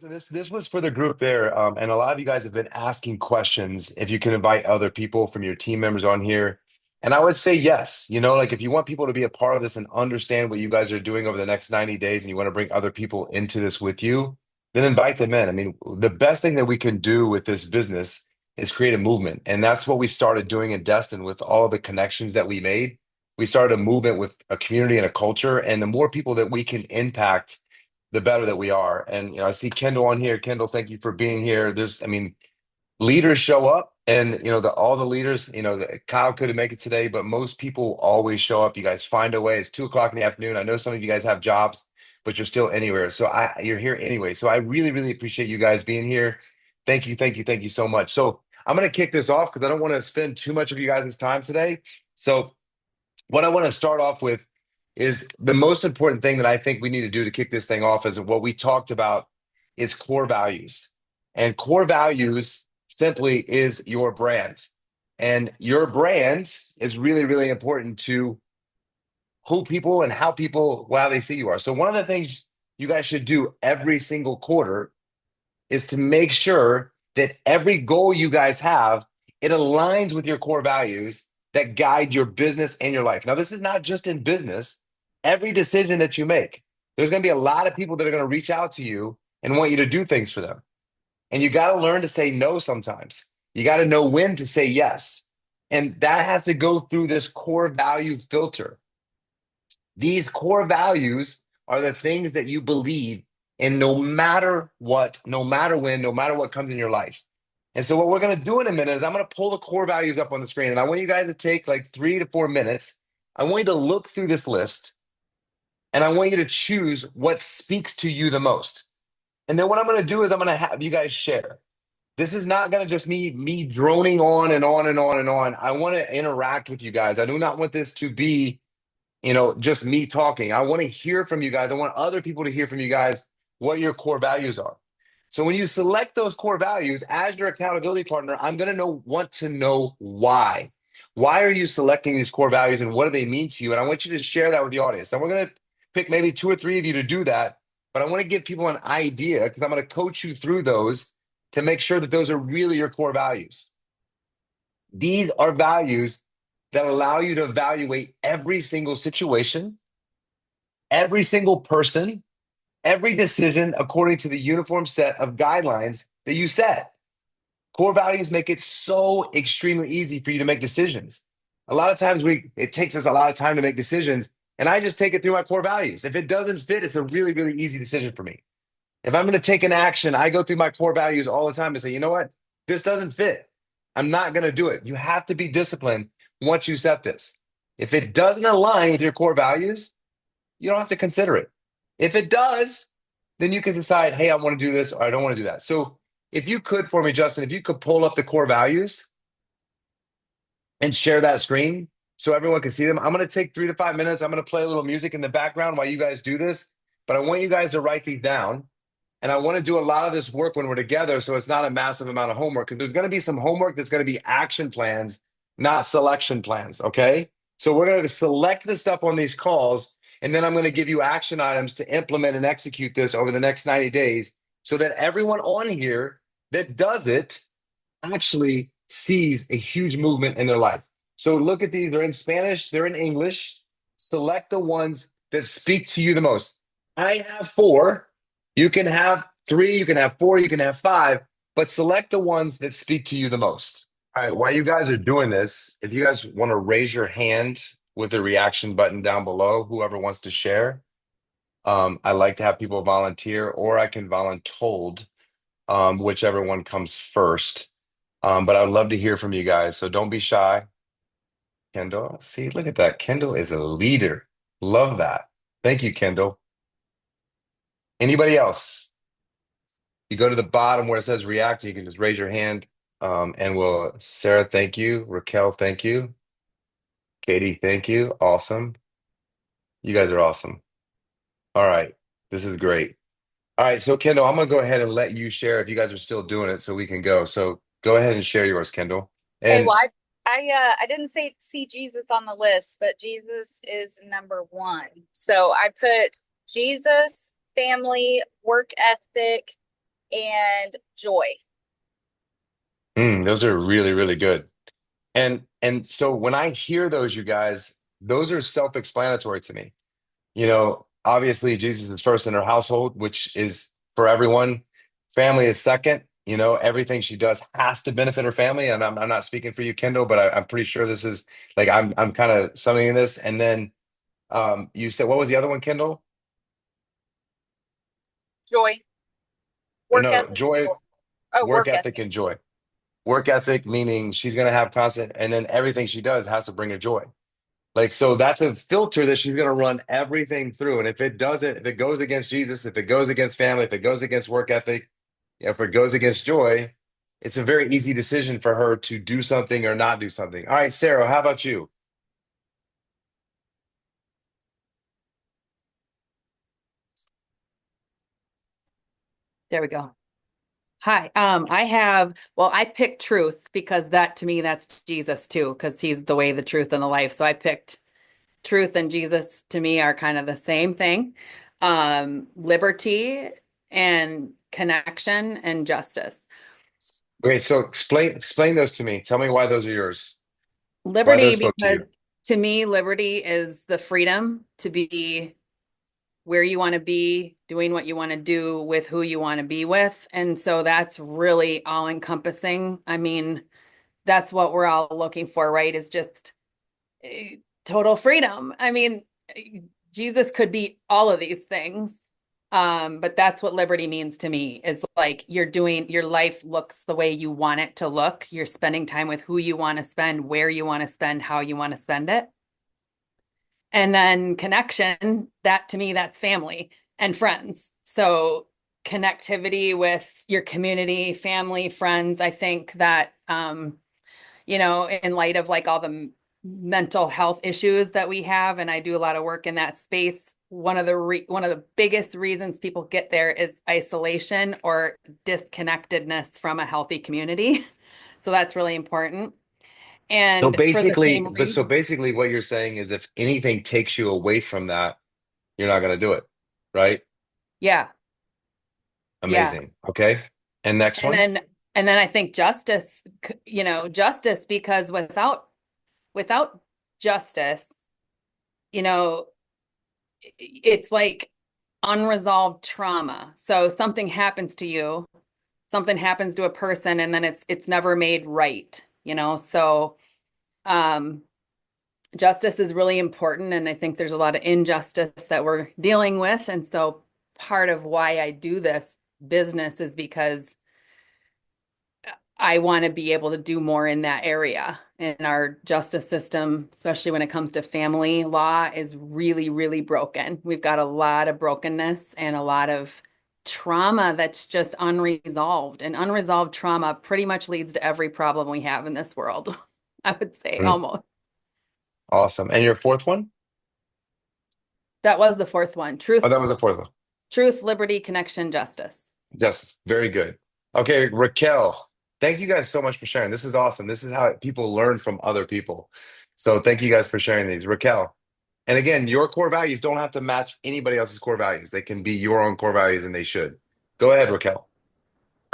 So this was for the group there, and a lot of you guys have been asking questions if you can invite other people from your team members on here. And I would say yes. Like if you want people to be a part of this and understand what you guys are doing over the next 90 days and you want to bring other people into this with you, then invite them in. I mean, the best thing that we can do with this business is create a movement. And that's what we started doing in Destin with all the connections that we made. We started a movement with a community and a culture. And the more people that we can impact, the better that we are. And I see Kendall on here. Kendall, thank you for being here. I mean, leaders show up, and all the leaders. Kyle couldn't make it today, but most people always show up. You guys find a way. It's 2 o'clock in the afternoon. I know some of you guys have jobs, but you're still anywhere. So you're here anyway. So I really, really appreciate you guys being here. Thank you, thank you, thank you so much. So I'm gonna kick this off because I don't want to spend too much of you guys' time today. So what I want to start off with is the most important thing that I think we need to do to kick this thing off is what we talked about is core values. And core values simply is your brand. And your brand is really, really important to who people and how people, wow, they see you are. So one of the things you guys should do every single quarter is to make sure that every goal you guys have, it aligns with your core values that guide your business and your life. Now, this is not just in business. Every decision that you make, there's going to be a lot of people that are going to reach out to you and want you to do things for them. And you got to learn to say no sometimes. You got to know when to say yes. And that has to go through this core value filter. These core values are the things that you believe in no matter what, no matter when, no matter what comes in your life. And so, what we're going to do in a minute is I'm going to pull the core values up on the screen. And I want you guys to take like 3 to 4 minutes. I want you to look through this list and I want you to choose what speaks to you the most. And then, what I'm going to do is I'm going to have you guys share. This is not going to just me droning on and on and on and on. I want to interact with you guys. I do not want this to be just me talking. I want to hear from you guys. I want other people to hear from you guys what your core values are. So when you select those core values as your accountability partner, I'm going to want to know why. Why are you selecting these core values and what do they mean to you? And I want you to share that with the audience. And we're going to pick maybe 2 or 3 of you to do that. But I want to give people an idea because I'm going to coach you through those to make sure that those are really your core values. These are values that allow you to evaluate every single situation, every single person, every decision according to the uniform set of guidelines that you set. Core values make it so extremely easy for you to make decisions. A lot of times it takes us a lot of time to make decisions, and I just take it through my core values. If it doesn't fit, it's a really, really easy decision for me. If I'm going to take an action, I go through my core values all the time and say, you know what? This doesn't fit. I'm not going to do it. You have to be disciplined once you set this. If it doesn't align with your core values, you don't have to consider it. If it does, then you can decide, hey, I want to do this or I don't want to do that. So if you could for me, Justin, if you could pull up the core values and share that screen so everyone can see them. I'm going to take 3 to 5 minutes. I'm going to play a little music in the background while you guys do this, but I want you guys to write these down. And I want to do a lot of this work when we're together so it's not a massive amount of homework because there's going to be some homework that's going to be action plans, not selection plans. Okay. So we're going to select the stuff on these calls, and then I'm going to give you action items to implement and execute this over the next 90 days so that everyone on here that does it actually sees a huge movement in their life. So look at these. They're in Spanish, they're in English. Select the ones that speak to you the most. I have four. You can have three, you can have four, you can have five, but select the ones that speak to you the most. All right, while you guys are doing this, if you guys want to raise your hand with the reaction button down below, whoever wants to share, I like to have people volunteer or I can voluntold, whichever one comes first. But I would love to hear from you guys. So don't be shy. Kendall, see, look at that. Kendall is a leader. Love that. Thank you, Kendall. Anybody else? You go to the bottom where it says react, you can just raise your hand. Sarah, thank you. Raquel, thank you. Katie, thank you. Awesome. You guys are awesome. All right. This is great. All right. So, Kendall, I'm going to go ahead and let you share if you guys are still doing it so we can go. So, go ahead and share yours, Kendall. Okay, well, And I didn't say see Jesus on the list, but Jesus is number one. So I put Jesus, family, work ethic, and joy. Those are really, really good. And so when I hear those, you guys, those are self-explanatory to me. Obviously Jesus is first in her household, which is for everyone. Family is second. Everything she does has to benefit her family. And I'm not speaking for you, Kendall, but I'm pretty sure this is like I'm kind of summing this. And then you said what was the other one, Kendall? Joy, Or work no, ethic, and joy, joy. Oh, work work ethic, ethic. and joy. Work ethic meaning she's gonna have constant, and then everything she does has to bring her joy. Like, so that's a filter that she's going to run everything through. And if it doesn't, if it goes against Jesus, if it goes against family, if it goes against work ethic, if it goes against joy, it's a very easy decision for her to do something or not do something. All right, Sarah, how about you? There we go. Hi. I picked truth because that to me, that's Jesus too, because he's the way, the truth, and the life. So I picked truth and Jesus to me are kind of the same thing. Liberty and connection and justice. Okay, so explain those to me. Tell me why those are yours. Why Liberty, those spoke to because you. to me, liberty is the freedom to be where you want to be, doing what you want to do with who you want to be with. And so that's really all encompassing. I mean, that's what we're all looking for, right? Is just total freedom. I mean, Jesus could be all of these things. But that's what liberty means to me is like you're doing your life looks the way you want it to look. You're spending time with who you want to spend, where you want to spend, how you want to spend it. And then connection, that to me, that's family and friends. So connectivity with your community, family, friends. I think that in light of like all the mental health issues that we have, and I do a lot of work in that space. One of the biggest reasons people get there is isolation or disconnectedness from a healthy community. So that's really important. So And for the basically, same but so reason, basically what you're saying is if anything takes you away from that, you're not going to do it, right? yeah, yeah. Amazing. Okay. And next And one. then and then I think justice, justice because without justice, you know, it's like unresolved trauma. So something happens to you, something happens to a person, and then it's never made right. So um justice is really important, and I think there's a lot of injustice that we're dealing with. And so part of why I do this business is because I want to be able to do more in that area. And our justice system, especially when it comes to family law, is really, really broken. We've got a lot of brokenness and a lot of trauma that's just unresolved. And unresolved trauma pretty much leads to every problem we have in this world, I would say Mm, almost. awesome. And your fourth one? That was the fourth one. Oh, that was Truth, the fourth one. truth, liberty, connection, justice. Justice. Very good. Okay, Raquel, thank you guys so much for sharing. This is awesome. This is how people learn from other people. So thank you guys for sharing these. Raquel, and again, your core values don't have to match anybody else's core values. They can be your own core values and they should. Go ahead, Raquel.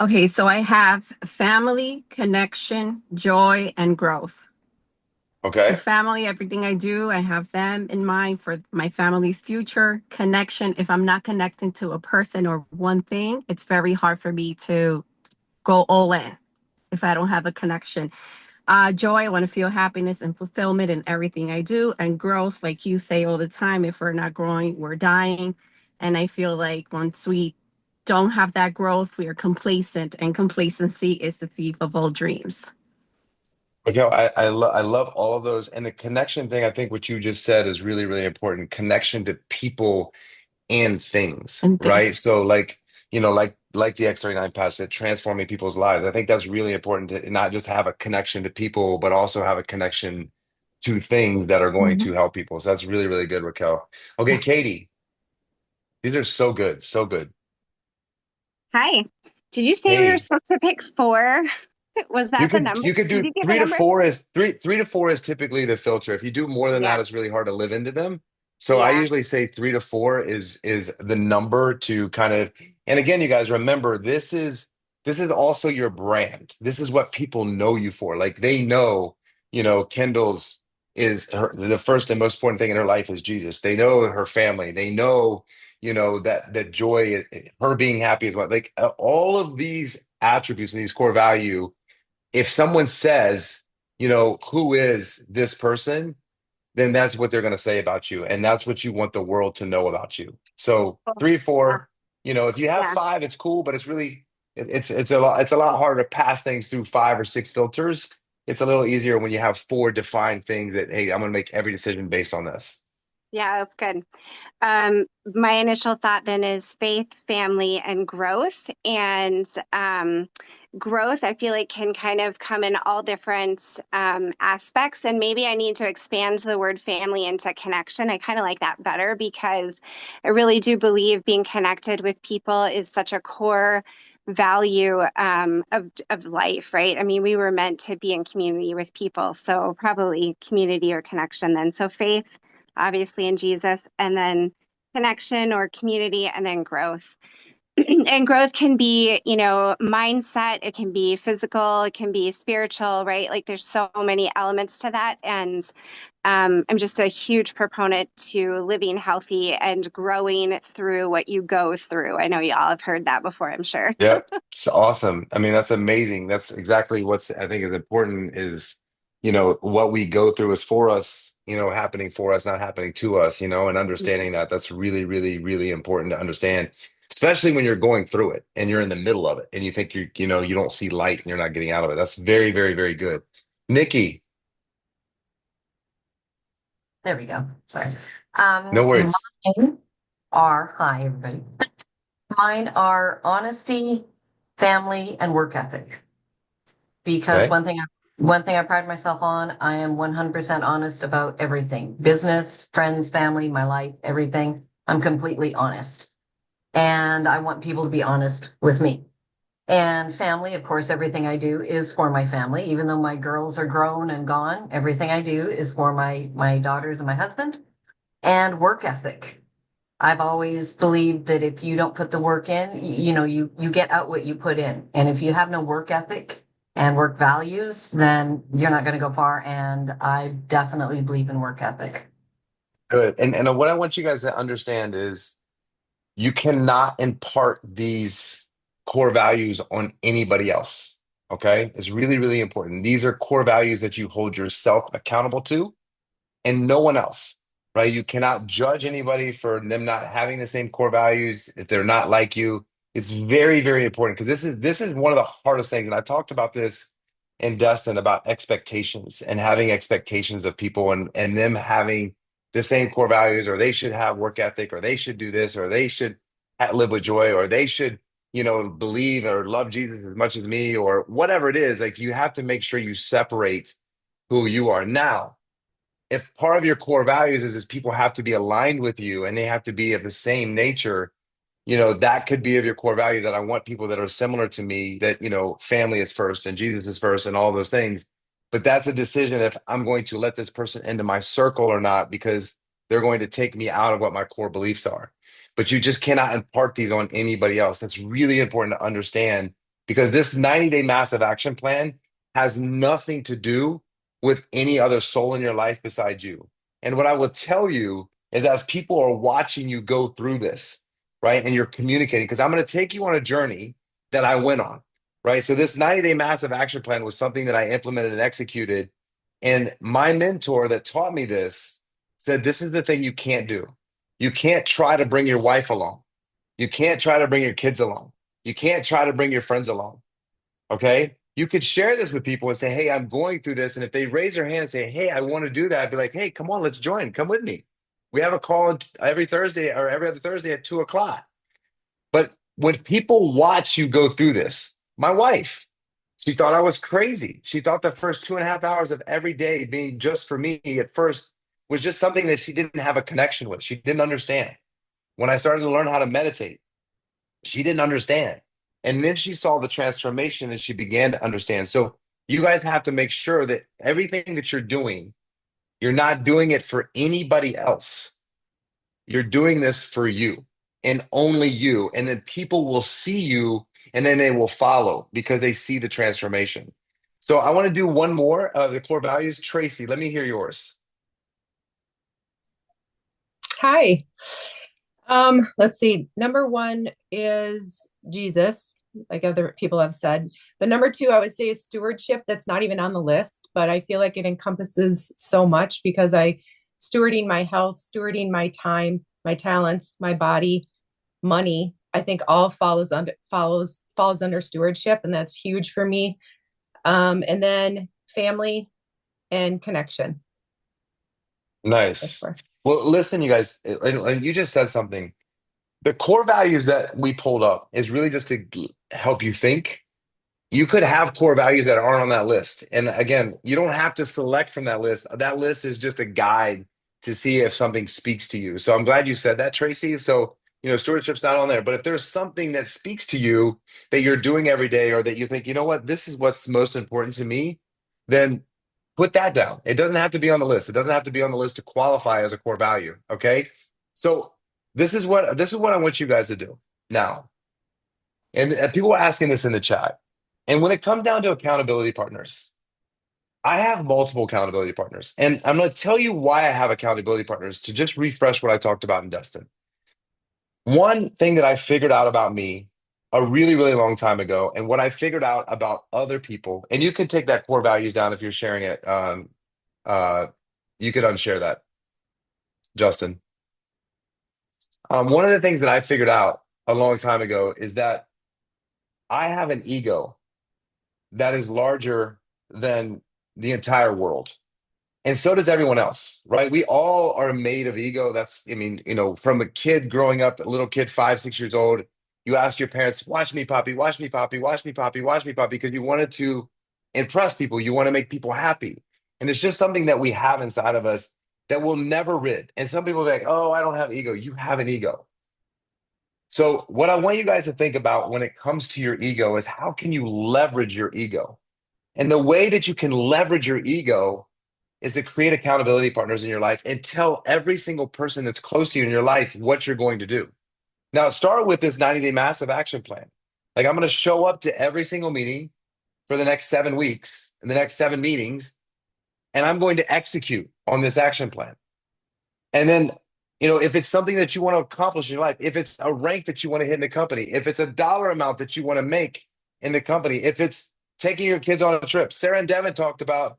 Okay, so I have family, connection, joy, and growth. So, Okay. family, everything I do, I have them in mind for my family's future. Connection, if I'm not connecting to a person or one thing, it's very hard for me to go all in if I don't have a connection. Joy, I want to feel happiness and fulfillment in everything I do. And growth, like you say all the time, if we're not growing, we're dying. And I feel like once we don't have that growth, we are complacent, and complacency is the thief of all dreams. Raquel, I love all of those. And the connection thing, I think what you just said is really, really important. Connection to people and things, And right? things. So like the X39 patch that transforming people's lives. I think that's really important to not just have a connection to people, but also have a connection to things that are going Mhm. to help people. So that's really, really good, Raquel. Okay, Yeah. Katie, these are so good, so good. Hi. Did you say we were Hey, supposed to pick four? Was you that the could number? you could Did do you give a three to number? four is three to four is typically the filter. If you do more than Yeah. that, it's really hard to live into them. So I Yeah. usually say 3 to 4 is the number to kind of And again, you guys remember this is also your brand. This is what people know you for. Like they know, Kendall's the first and most important thing in her life is Jesus. They know her family. They know, that joy, her being happy is what like all of these attributes and these core value. If someone says, who is this person? Then that's what they're going to say about you. And that's what you want the world to know about you. So three, Yeah. four, if you have Yeah. five, it's cool, but it's really, it's a lot harder to pass things through five or six filters. It's a little easier when you have four defined things that, hey, I'm going to make every decision based on this. Yeah, that's good. My initial thought then is faith, family, and growth. And growth, I feel like, can kind of come in all different aspects. And maybe I need to expand the word family into connection. I kind of like that better because I really do believe being connected with people is such a core value of life, right? I mean, we were meant to be in community with people, so probably community or connection then. So faith, obviously in Jesus, and then connection or community, and then growth. And growth can be, mindset, it can be physical, it can be spiritual, right? Like there's so many elements to that. And I'm just a huge proponent to living healthy and growing through what you go through. I know you all have heard that before, I'm sure. Yep. It's awesome. I mean, that's amazing. That's exactly what's I think is important is, what we go through is for us, happening for us, not happening to us, and understanding that that's really, really, really important to understand, especially when you're going through it and you're in the middle of it and you think you don't see light and you're not getting out of it. That's very, very, very good. Nikki, There we go. Sorry. no worries. Mine hi everybody. Mine are honesty, family, and work ethic. Because Okay. one thing I pride myself on, I am 100% honest about everything. Business, friends, family, my life, everything. I'm completely honest. And I want people to be honest with me. And family, of course, everything I do is for my family. Even though my girls are grown and gone, everything I do is for my daughters and my husband. And work ethic. I've always believed that if you don't put the work in, you get out what you put in. And if you have no work ethic and work values, then you're not going to go far. And I definitely believe in work ethic. Good. And what I want you guys to understand is you cannot impart these core values on anybody else. Okay. It's really, really important. These are core values that you hold yourself accountable to and no one else, right? You cannot judge anybody for them not having the same core values if they're not like you. It's very, very important because this is one of the hardest things. And I talked about this in Dustin about expectations and having expectations of people and them having the same core values, or they should have work ethic, or they should do this, or they should live with joy, or they should, believe or love Jesus as much as me, or whatever it is. Like you have to make sure you separate who you are. Now, if part of your core values is people have to be aligned with you and they have to be of the same nature, that could be of your core value that I want people that are similar to me, that, family is first and Jesus is first and all those things. But that's a decision if I'm going to let this person into my circle or not, because they're going to take me out of what my core beliefs are. But you just cannot impart these on anybody else. That's really important to understand because this 90-day massive action plan has nothing to do with any other soul in your life besides you. And what I will tell you is as people are watching you go through this, right? And you're communicating, because I'm going to take you on a journey that I went on, right? So this 90-day massive action plan was something that I implemented and executed. And my mentor that taught me this said, this is the thing you can't do. You can't try to bring your wife along. You can't try to bring your kids along. You can't try to bring your friends along. Okay. You could share this with people and say, hey, I'm going through this. And if they raise their hand and say, hey, I want to do that, I'd be like, hey, come on, let's join. Come with me. We have a call every Thursday or every other Thursday at 2 o'clock. But when people watch you go through this, my wife, she thought I was crazy. She thought the first 2.5 hours of every day being just for me at first was just something that she didn't have a connection with. She didn't understand. When I started to learn how to meditate, she didn't understand. And then she saw the transformation and she began to understand. So you guys have to make sure that everything that you're doing, you're not doing it for anybody else. You're doing this for you. and only you. And then people will see you and then they will follow because they see the transformation. So I want to do one more of the core values. Tracy, let me hear yours. Hi. Let's see. Number one is Jesus, like other people have said. But number two, I would say is stewardship. That's not even on the list, but I feel like it encompasses so much because I stewarding my health, stewarding my time, my talents, my body, money, I think all falls under stewardship, and that's huge for me. And then family and connection. That's Nice. where. Well, listen, you guys, and you just said something. The core values that we pulled up is really just to help you think. You could have core values that aren't on that list. And again, you don't have to select from that list. That list is just a guide to see if something speaks to you. So I'm glad you said that, Tracy. So, stewardship's not on there. But if there's something that speaks to you that you're doing every day or that you think, you know what, this is what's most important to me, then put that down. It doesn't have to be on the list. It doesn't have to be on the list to qualify as a core value. Okay. So this is what I want you guys to do now. And people are asking this in the chat. And when it comes down to accountability partners, I have multiple accountability partners. And I'm going to tell you why I have accountability partners to just refresh what I talked about in Destin. One thing that I figured out about me a really, really long time ago, and what I figured out about other people, and you can take that core values down if you're sharing it. Uh, you could unshare that, Justin. One of the things that I figured out a long time ago is that I have an ego that is larger than the entire world. And so does everyone else, right? We all are made of ego. I mean, from a kid growing up, a little kid, 5, 6 years old, you ask your parents, watch me, Poppy, watch me, Poppy, watch me, Poppy, watch me, Poppy, because you wanted to impress people. You want to make people happy. And it's just something that we have inside of us that will never rid. And some people are like, oh, I don't have ego. You have an ego. So what I want you guys to think about when it comes to your ego is how can you leverage your ego? And the way that you can leverage your ego is to create accountability partners in your life and tell every single person that's close to you in your life what you're going to do. Now, start with this 90-day massive action plan. Like, I'm going to show up to every single meeting for the next 7 weeks and the next 7 meetings, and I'm going to execute on this action plan. And then, if it's something that you want to accomplish in your life, if it's a rank that you want to hit in the company, if it's a dollar amount that you want to make in the company, if it's taking your kids on a trip. Sarah and Devin talked about,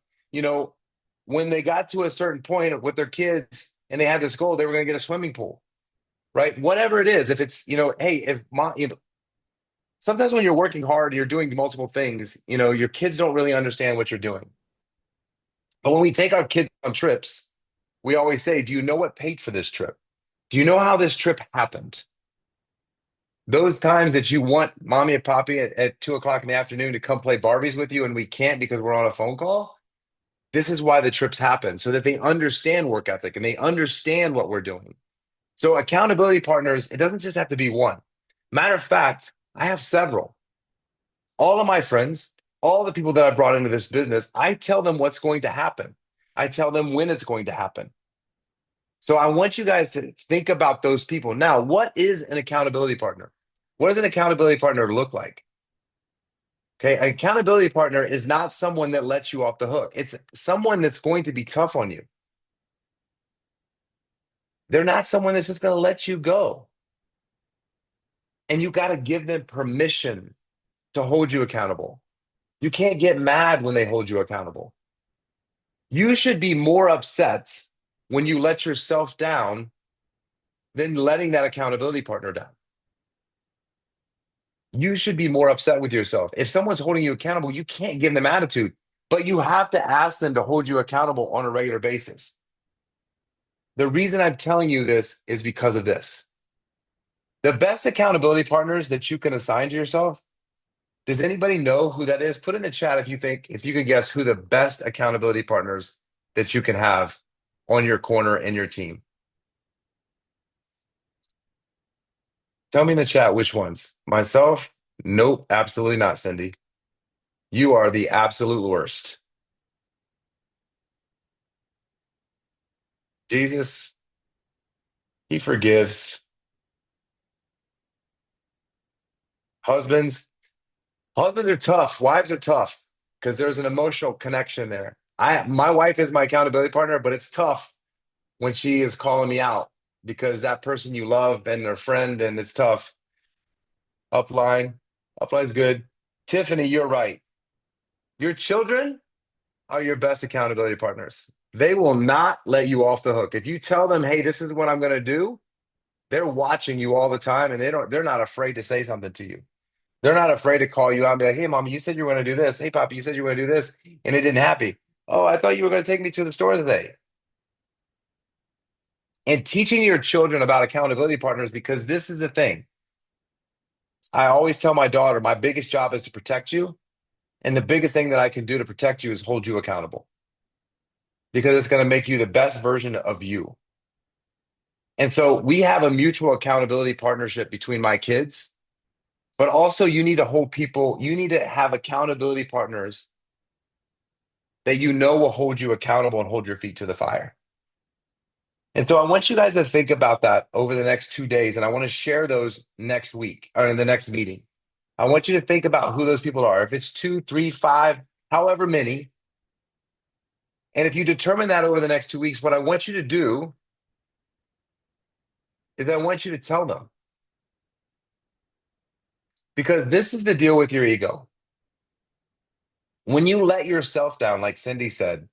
when they got to a certain point with their kids and they had this goal, they were going to get a swimming pool, right? Whatever it is, if it's, hey, if sometimes when you're working hard, you're doing multiple things, your kids don't really understand what you're doing. But when we take our kids on trips, we always say, do you know what paid for this trip? Do you know how this trip happened? Those times that you want mommy and poppy at 2 o'clock in the afternoon to come play Barbies with you and we can't because we're on a phone call. This is why the trips happen, so that they understand work ethic and they understand what we're doing. So accountability partners, it doesn't just have to be one. Matter of fact, I have several. All of my friends, all the people that I brought into this business, I tell them what's going to happen. I tell them when it's going to happen. So I want you guys to think about those people. Now, what is an accountability partner? What does an accountability partner look like? Okay, an accountability partner is not someone that lets you off the hook. It's someone that's going to be tough on you. They're not someone that's just going to let you go. And you got to give them permission to hold you accountable. You can't get mad when they hold you accountable. You should be more upset when you let yourself down than letting that accountability partner down. You should be more upset with yourself. If someone's holding you accountable, you can't give them attitude, but you have to ask them to hold you accountable on a regular basis. The reason I'm telling you this is because of this. The best accountability partners that you can assign to yourself, does anybody know who that is? Put in the chat if you could guess who the best accountability partners that you can have on your corner in your team. Tell me in the chat which ones. Myself? Nope, absolutely not, Cindy. You are the absolute worst. Jesus, he forgives. Husbands, husbands are tough. Wives are tough because there's an emotional connection there. My wife is my accountability partner, but it's tough when she is calling me out because that person you love and their friend, and it's tough. Upline, upline's good. Tiffany, you're right. Your children are your best accountability partners. They will not let you off the hook. If you tell them, "Hey, this is what I'm going to do," they're watching you all the time, and they're not afraid to say something to you. They're not afraid to call you out and be like, "Hey, mommy, you said you were going to do this. Hey, Poppy, you said you were going to do this, and it didn't happen. Oh, I thought you were going to take me to the store today." And teaching your children about accountability partners, because this is the thing. I always tell my daughter, my biggest job is to protect you. And the biggest thing that I can do to protect you is hold you accountable because it's going to make you the best version of you. And so we have a mutual accountability partnership between my kids, but also you need to hold people, you need to have accountability partners that you know will hold you accountable and hold your feet to the fire. And so I want you guys to think about that over the next 2 days, and I want to share those next week or in the next meeting. I want you to think about who those people are. If it's 2, 3, 5, however many. And if you determine that over the next 2 weeks, what I want you to do is I want you to tell them. Because this is the deal with your ego. When you let yourself down, like Cindy said,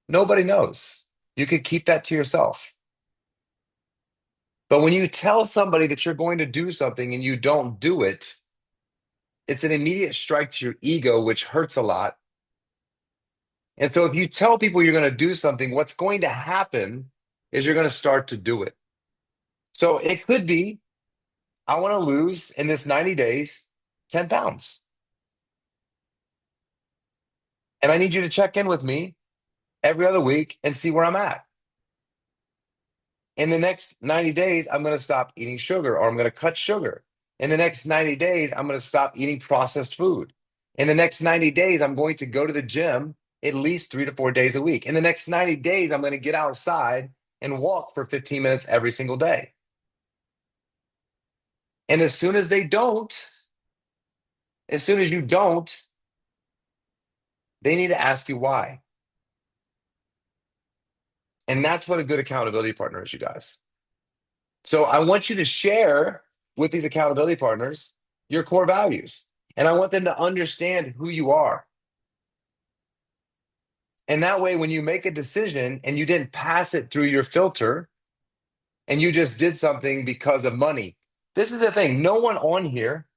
nobody knows. You could keep that to yourself. But when you tell somebody that you're going to do something and you don't do it, it's an immediate strike to your ego, which hurts a lot. And so if you tell people you're going to do something, what's going to happen is you're going to start to do it. So it could be, I want to lose in this 90 days 10 pounds. And I need you to check in with me every other week and see where I'm at. In the next 90 days, I'm going to stop eating sugar, or I'm going to cut sugar. In the next 90 days, I'm going to stop eating processed food. In the next 90 days, I'm going to go to the gym at least 3 to 4 days a week. In the next 90 days, I'm going to get outside and walk for 15 minutes every single day. And as soon as you don't, they need to ask you why. And that's what a good accountability partner is, you guys. So I want you to share with these accountability partners your core values. And I want them to understand who you are. And that way, when you make a decision and you didn't pass it through your filter and you just did something because of money. This is the thing. No one on here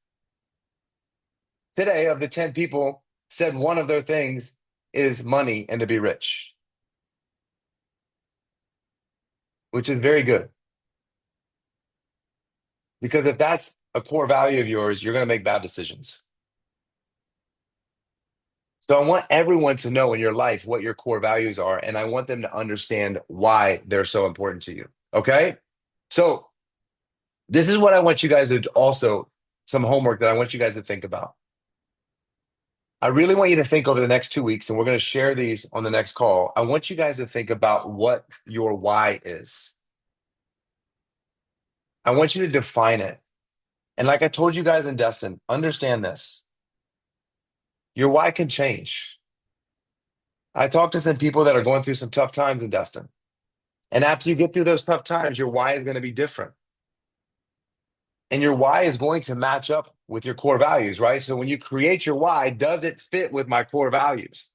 today of the 10 people said one of their things is money and to be rich, which is very good. Because if that's a core value of yours, you're going to make bad decisions. So I want everyone to know in your life what your core values are, and I want them to understand why they're so important to you. Okay? So this is what I want you guys to also, some homework that I want you guys to think about. I really want you to think over the next 2 weeks, and we're going to share these on the next call. I want you guys to think about what your why is. I want you to define it. And like I told you guys in Destin, understand this. Your why can change. I talked to some people that are going through some tough times in Destin. And after you get through those tough times, your why is going to be different. And your why is going to match up with your core values, right? So when you create your why, does it fit with my core values?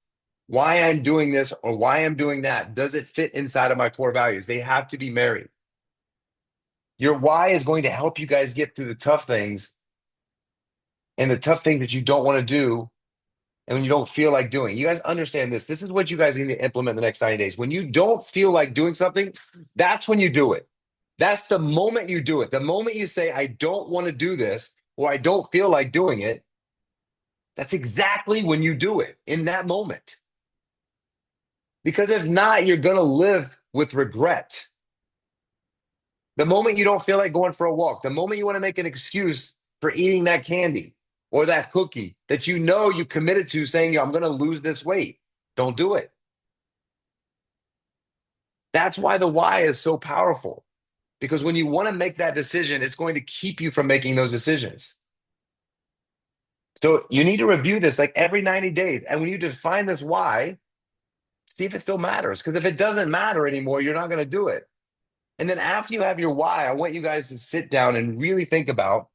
Why I'm doing this or why I'm doing that, does it fit inside of my core values? They have to be married. Your why is going to help you guys get through the tough things and the tough things that you don't want to do and when you don't feel like doing. You guys understand this. This is what you guys need to implement in the next 90 days. When you don't feel like doing something, that's when you do it. That's the moment you do it. The moment you say, I don't want to do this, or I don't feel like doing it, that's exactly when you do it, in that moment. Because if not, you're going to live with regret. The moment you don't feel like going for a walk, the moment you want to make an excuse for eating that candy or that cookie that you know you committed to saying, I'm going to lose this weight, don't do it. That's why the why is so powerful. Because when you want to make that decision, it's going to keep you from making those decisions. So you need to review this like every 90 days. And when you define this why, see if it still matters. Because if it doesn't matter anymore, you're not going to do it. And then after you have your why, I want you guys to sit down and really think about,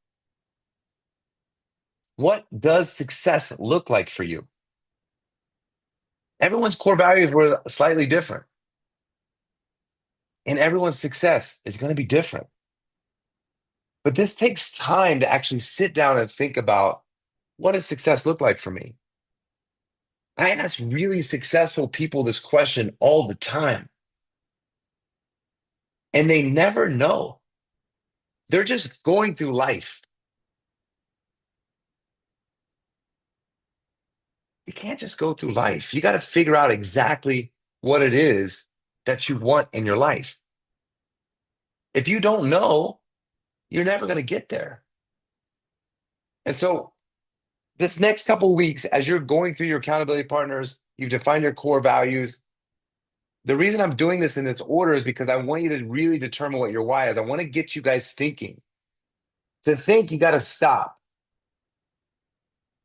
what does success look like for you? Everyone's core values were slightly different. And everyone's success is going to be different. But this takes time to actually sit down and think about, what does success look like for me? I ask really successful people this question all the time, and they never know. They're just going through life. You can't just go through life. You got to figure out exactly what it is that you want in your life. If you don't know, you're never going to get there. And so, this next couple of weeks, as you're going through your accountability partners, you've defined your core values. The reason I'm doing this in this order is because I want you to really determine what your why is. I want to get you guys thinking. To think, you got to stop.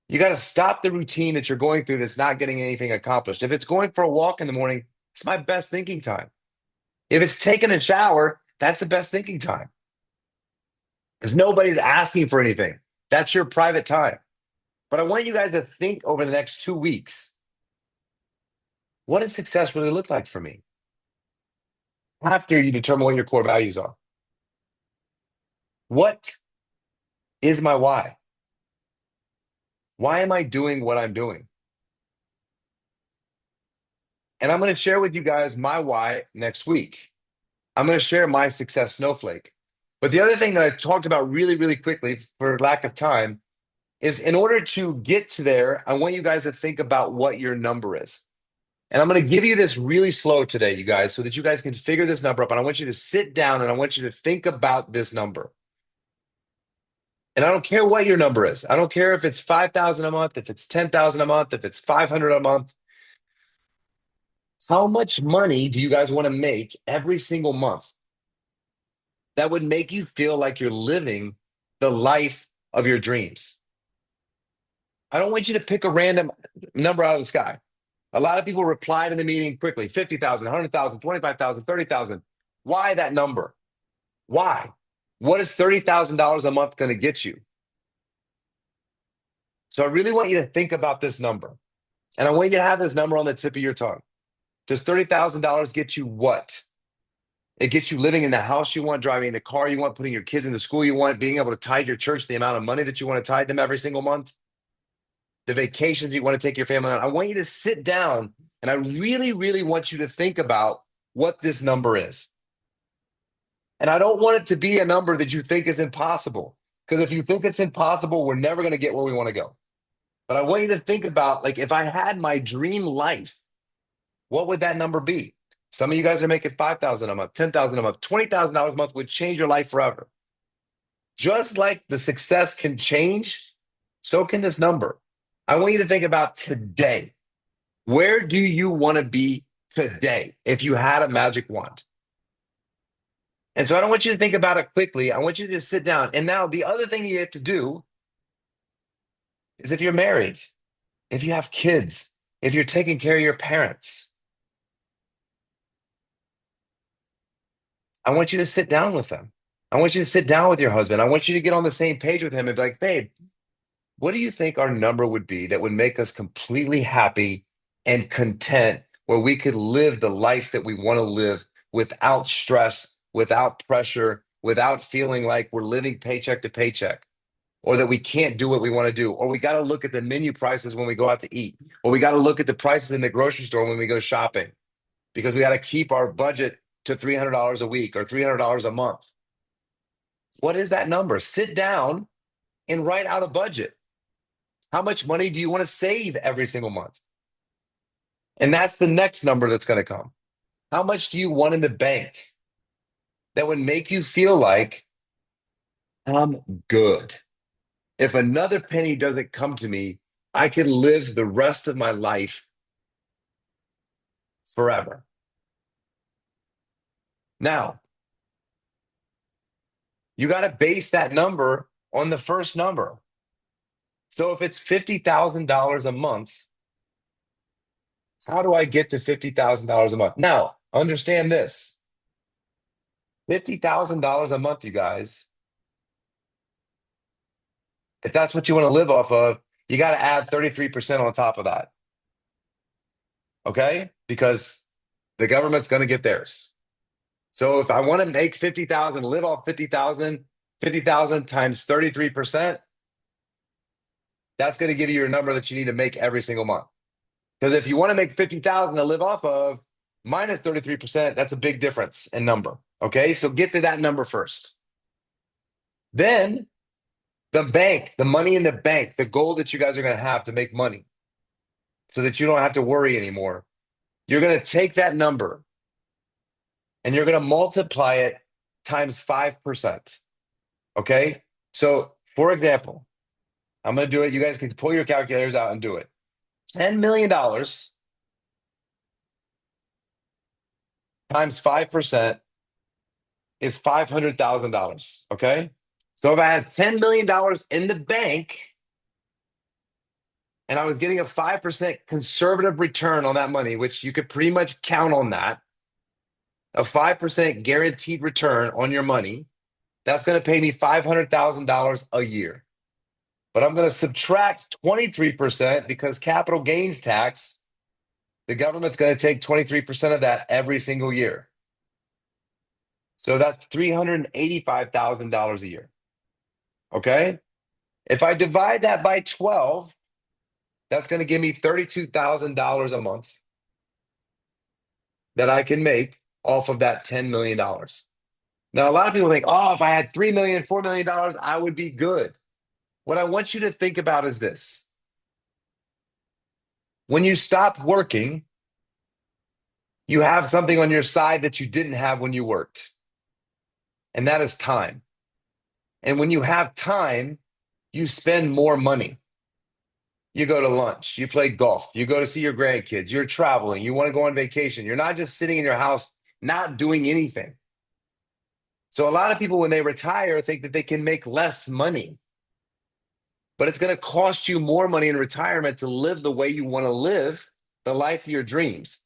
You got to stop the routine that you're going through that's not getting anything accomplished. If it's going for a walk in the morning, it's my best thinking time. If it's taking a shower, that's the best thinking time. Because nobody's asking for anything. That's your private time. But I want you guys to think over the next 2 weeks, what does success really look like for me? After you determine what your core values are. What is my why? Why am I doing what I'm doing? And I'm going to share with you guys my why next week. I'm going to share my success snowflake. But the other thing that I talked about really, really quickly for lack of time is, in order to get to there, I want you guys to think about what your number is. And I'm going to give you this really slow today, you guys, so that you guys can figure this number up. And I want you to sit down and I want you to think about this number. And I don't care what your number is. I don't care if it's 5,000 a month, if it's 10,000 a month, if it's 500 a month. How much money do you guys want to make every single month that would make you feel like you're living the life of your dreams? I don't want you to pick a random number out of the sky. A lot of people replied in the meeting quickly: 50,000, 100,000, 25,000, 30,000. Why that number? Why? What is $30,000 a month going to get you? So I really want you to think about this number. And I want you to have this number on the tip of your tongue. Does $30,000 get you what? It gets you living in the house you want, driving the car you want, putting your kids in the school you want, being able to tithe your church the amount of money that you want to tithe them every single month, the vacations you want to take your family on. I want you to sit down, and I really, really want you to think about what this number is. And I don't want it to be a number that you think is impossible, because if you think it's impossible, we're never going to get where we want to go. But I want you to think about, like, if I had my dream life, what would that number be? Some of you guys are making 5,000 a month, 10,000 a month, $20,000 a month would change your life forever. Just like the success can change, so can this number. I want you to think about today. Where do you want to be today if you had a magic wand? And so I don't want you to think about it quickly. I want you to just sit down. And now the other thing you have to do is, if you're married, if you have kids, if you're taking care of your parents, I want you to sit down with them. I want you to sit down with your husband. I want you to get on the same page with him and be like, babe, what do you think our number would be that would make us completely happy and content, where we could live the life that we want to live without stress, without pressure, without feeling like we're living paycheck to paycheck, or that we can't do what we want to do, or we got to look at the menu prices when we go out to eat, or we got to look at the prices in the grocery store when we go shopping, because we got to keep our budget to $300 a week or $300 a month. What is that number? Sit down and write out a budget. How much money do you want to save every single month? And that's the next number that's going to come. How much do you want in the bank that would make you feel like, I'm good? If another penny doesn't come to me, I can live the rest of my life forever. Now, you got to base that number on the first number. So if it's $50,000 a month, how do I get to $50,000 a month? Now, understand this. $50,000 a month, you guys. If that's what you want to live off of, you got to add 33% on top of that. Okay? Because the government's going to get theirs. So if I want to make 50,000, live off 50,000, 50,000 times 33%, that's going to give you your number that you need to make every single month. Because if you want to make 50,000 to live off of minus 33%, that's a big difference in number. Okay? So get to that number first. Then the bank, the money in the bank, the goal that you guys are going to have to make money so that you don't have to worry anymore. You're going to take that number and you're going to multiply it times 5%. Okay? So, for example, I'm going to do it. You guys can pull your calculators out and do it. $10 million times 5% is $500,000. Okay? So if I had $10 million in the bank and I was getting a 5% conservative return on that money, which you could pretty much count on that, a 5% guaranteed return on your money, that's going to pay me $500,000 a year. But I'm going to subtract 23% because capital gains tax, the government's going to take 23% of that every single year. So that's $385,000 a year. Okay? If I divide that by 12, that's going to give me $32,000 a month that I can make off of that $10 million. Now, a lot of people think, oh, if I had $3 million, $4 million, I would be good. What I want you to think about is this. When you stop working, you have something on your side that you didn't have when you worked. And that is time. And when you have time, you spend more money. You go to lunch, you play golf, you go to see your grandkids, you're traveling, you want to go on vacation. You're not just sitting in your house, not doing anything. So a lot of people, when they retire, think that they can make less money. But it's going to cost you more money in retirement to live the way you want to live, the life of your dreams.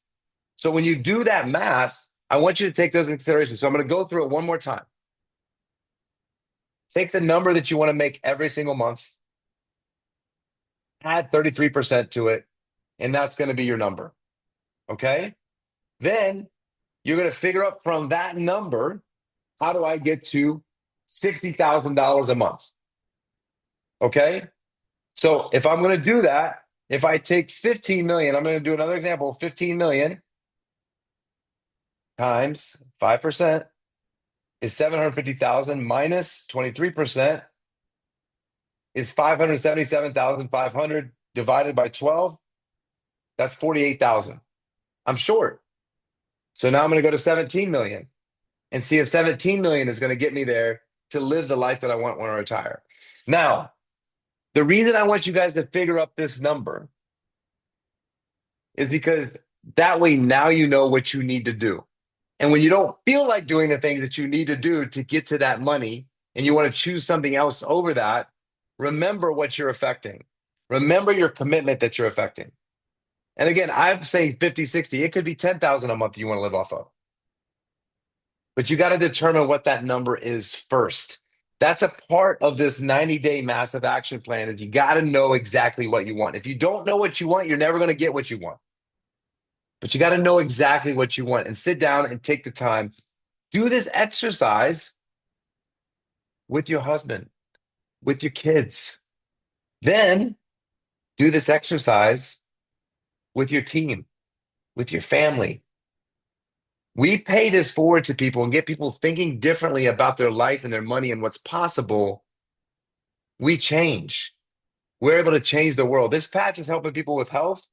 So when you do that math, I want you to take those into consideration. So I'm going to go through it one more time. Take the number that you want to make every single month, add 33% to it, and that's going to be your number. Okay? Then you're going to figure out from that number, how do I get to $60,000 a month? Okay? So if I'm going to do that, if I take 15 million, I'm going to do another example, 15 million times 5% is 750,000 minus 23% is 577,500 divided by 12. That's 48,000. I'm short. So now I'm going to go to 17 million and see if 17 million is going to get me there to live the life that I want when I retire. Now, the reason I want you guys to figure up this number is because that way now you know what you need to do. And when you don't feel like doing the things that you need to do to get to that money and you want to choose something else over that, remember what you're affecting. Remember your commitment that you're affecting. And again, I'm saying 50, 60. It could be 10,000 a month you want to live off of. But you got to determine what that number is first. That's a part of this 90-day massive action plan. And you got to know exactly what you want. If you don't know what you want, you're never going to get what you want. But you got to know exactly what you want and sit down and take the time. Do this exercise with your husband, with your kids. Then do this exercise with your team, with your family. We pay this forward to people and get people thinking differently about their life and their money and what's possible. We change. We're able to change the world. This patch is helping people with health.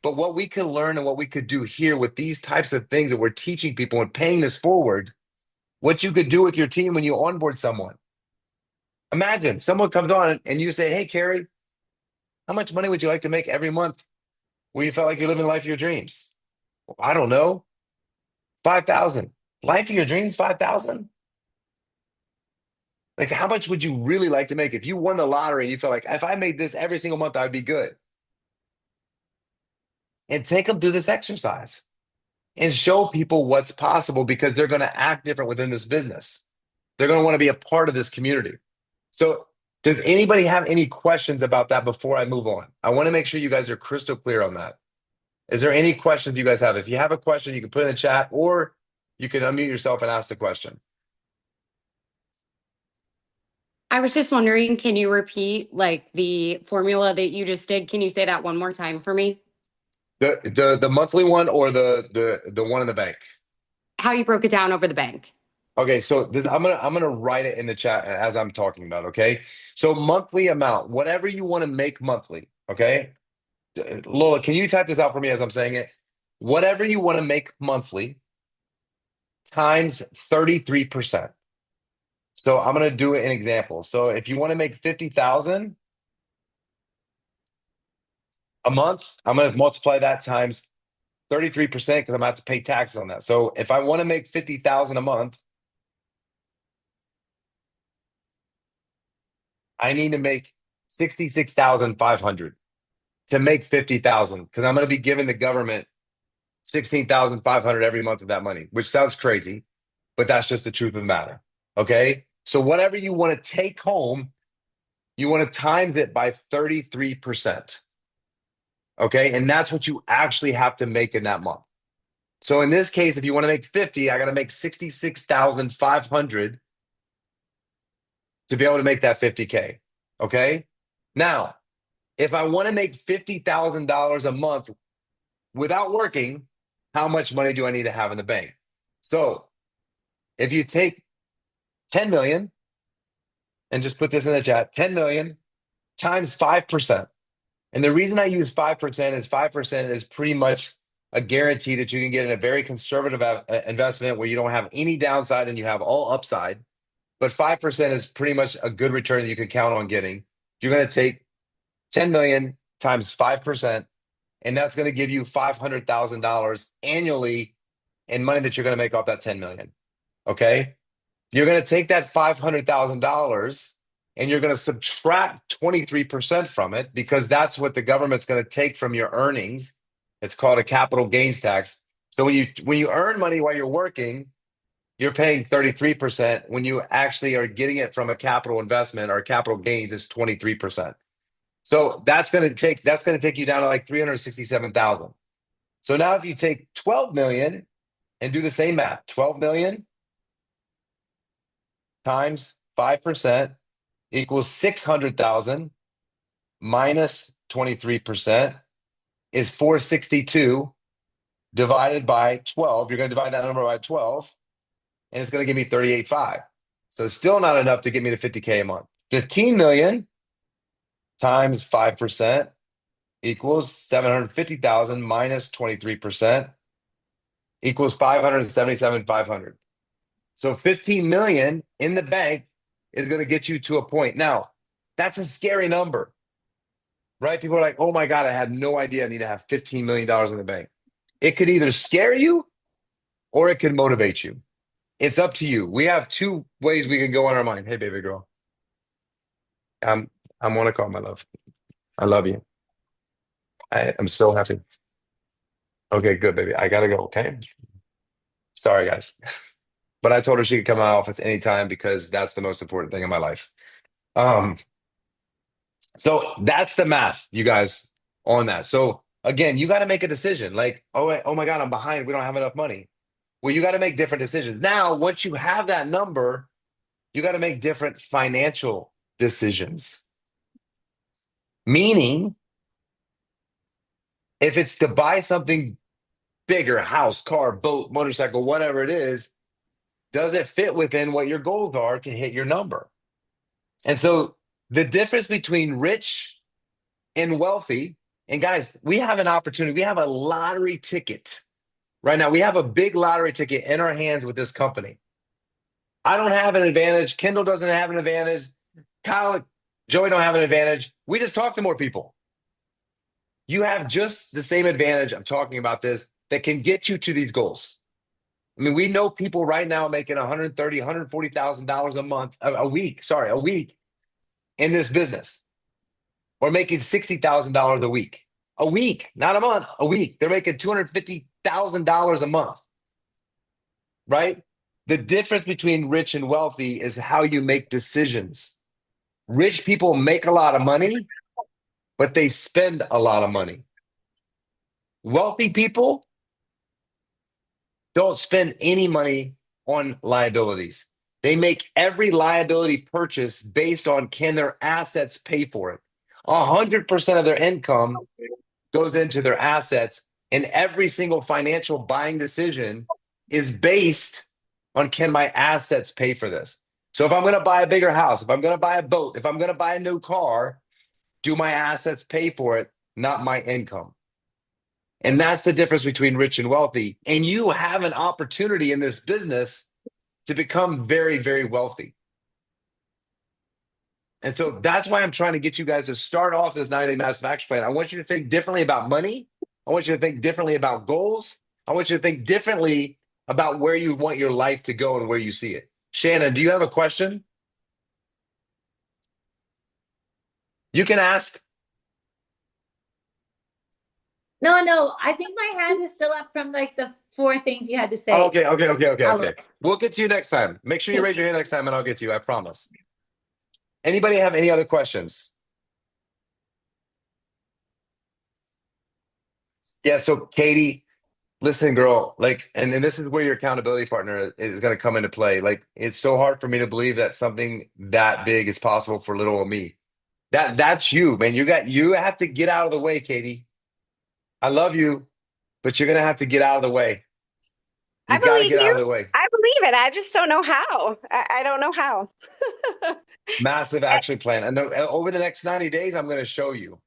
But what we can learn and what we could do here with these types of things that we're teaching people and paying this forward, what you could do with your team when you onboard someone. Imagine someone comes on and you say, hey, Carrie, how much money would you like to make every month where you felt like you're living the life of your dreams? Well, I don't know. 5,000. Life of your dreams, 5,000? Like, how much would you really like to make if you won the lottery and you felt like if I made this every single month, I'd be good? And take them through this exercise and show people what's possible because they're going to act different within this business. They're going to want to be a part of this community. So, does anybody have any questions about that before I move on? I want to make sure you guys are crystal clear on that. Is there any questions you guys have? If you have a question, you can put it in the chat or you can unmute yourself and ask the question. I was just wondering, can you repeat like the formula that you just did? Can you say that one more time for me? The monthly one or the one in the bank? How you broke it down over the bank? Okay, so this I'm gonna write it in the chat as I'm talking about. Okay, so monthly amount, whatever you want to make monthly. Okay, Lola, can you type this out for me as I'm saying it? Whatever you want to make monthly times 33%. So I'm gonna do an example. So if you want to make 50,000 a month, I'm gonna multiply that times 33% because I'm gonna have to pay taxes on that. So if I want to make 50,000 a month, I need to make 66,500 to make 50,000 because I'm going to be giving the government 16,500 every month of that money, which sounds crazy, but that's just the truth of the matter. Okay. So whatever you want to take home, you want to times it by 33%. Okay. And that's what you actually have to make in that month. So in this case, if you want to make 50, I got to make 66,500 to be able to make that 50K. Okay. Now, if I want to make $50,000 a month without working, how much money do I need to have in the bank? So if you take 10 million and just put this in the chat, 10 million times 5%. And the reason I use 5% is 5% is pretty much a guarantee that you can get in a very conservative investment where you don't have any downside and you have all upside. But 5% is pretty much a good return that you can count on getting. You're going to take 10 million times 5%, and that's going to give you $500,000 annually in money that you're going to make off that 10 million. Okay. You're going to take that $500,000 and you're going to subtract 23% from it because that's what the government's going to take from your earnings. It's called a capital gains tax. So when you earn money while you're working, you're paying 33%. When you actually are getting it from a capital investment or capital gains, it's 23%. So that's going to take you down to like 367,000. So now if you take 12 million and do the same math, 12 million times 5% equals 600,000 minus 23% is 462 divided by 12. You're going to divide that number by 12 and it's going to give me 38.5. So it's still not enough to get me to 50K a month. 15 million times 5% equals 750,000 minus 23% equals 577,500. So 15 million in the bank is going to get you to a point. Now, that's a scary number, right? People are like, oh my God, I had no idea I need to have $15 million in the bank. It could either scare you or it could motivate you. It's up to you. We have two ways we can go on our mind. Hey, baby girl. I'm on a call, my love. I love you. I'm so happy. Okay, good, baby. I gotta go, okay? Sorry, guys. But I told her she could come to my office anytime because that's the most important thing in my life. So that's the math, you guys, on that. So again, you got to make a decision. Like, oh my God, I'm behind. We don't have enough money. Well, you got to make different decisions. Now, once you have that number, you got to make different financial decisions. Meaning, if it's to buy something bigger, house, car, boat, motorcycle, whatever it is, does it fit within what your goals are to hit your number? And so the difference between rich and wealthy, and guys, we have an opportunity. We have a lottery ticket right now. We have a big lottery ticket in our hands with this company. I don't have an advantage. Kendall doesn't have an advantage. Kyle, Joey don't have an advantage. We just talk to more people. You have just the same advantage of talking about this that can get you to these goals. I mean, we know people right now making $130,000, $140,000 a month, a week, sorry, a week in this business, or making $60,000 a week, not a month, a week. They're making $250,000 a month, right? The difference between rich and wealthy is how you make decisions. Rich people make a lot of money, but they spend a lot of money. Wealthy people don't spend any money on liabilities. They make every liability purchase based on can their assets pay for it. 100% of their income goes into their assets, and every single financial buying decision is based on can my assets pay for this. So if I'm going to buy a bigger house, if I'm going to buy a boat, if I'm going to buy a new car, do my assets pay for it, not my income? And that's the difference between rich and wealthy. And you have an opportunity in this business to become very, very wealthy. And so that's why I'm trying to get you guys to start off this 90-day massive action plan. I want you to think differently about money. I want you to think differently about goals. I want you to think differently about where you want your life to go and where you see it. Shannon, do you have a question? You can ask. No, I think my hand is still up from like the 4 things you had to say. Oh, okay. I'll look. We'll get to you next time. Make sure you raise your hand next time and I'll get to you. I promise. Anybody have any other questions? Yeah, so Katie, listen, girl, like, and this is where your accountability partner is going to come into play. Like, it's so hard for me to believe that something that big is possible for little old me. That's you, man. You have to get out of the way, Katie. I love you, but you're gonna have to get out of the way. You I gotta believe get out of you. the way. I believe it. I just don't know how. I don't know how. Massive action plan. And over the next 90 days, I'm gonna show you.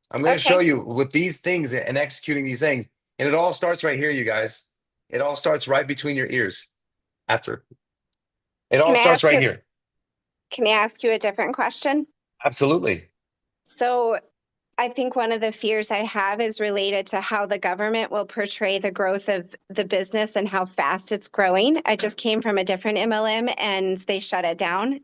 I'm gonna show Okay. you with these things and executing these things. And it all starts right here, you guys. It all starts right between your ears. After. It all Can I starts ask right you, here. can I ask you a different question? Absolutely. So I think one of the fears I have is related to how the government will portray the growth of the business and how fast it's growing. I just came from a different MLM and they shut it down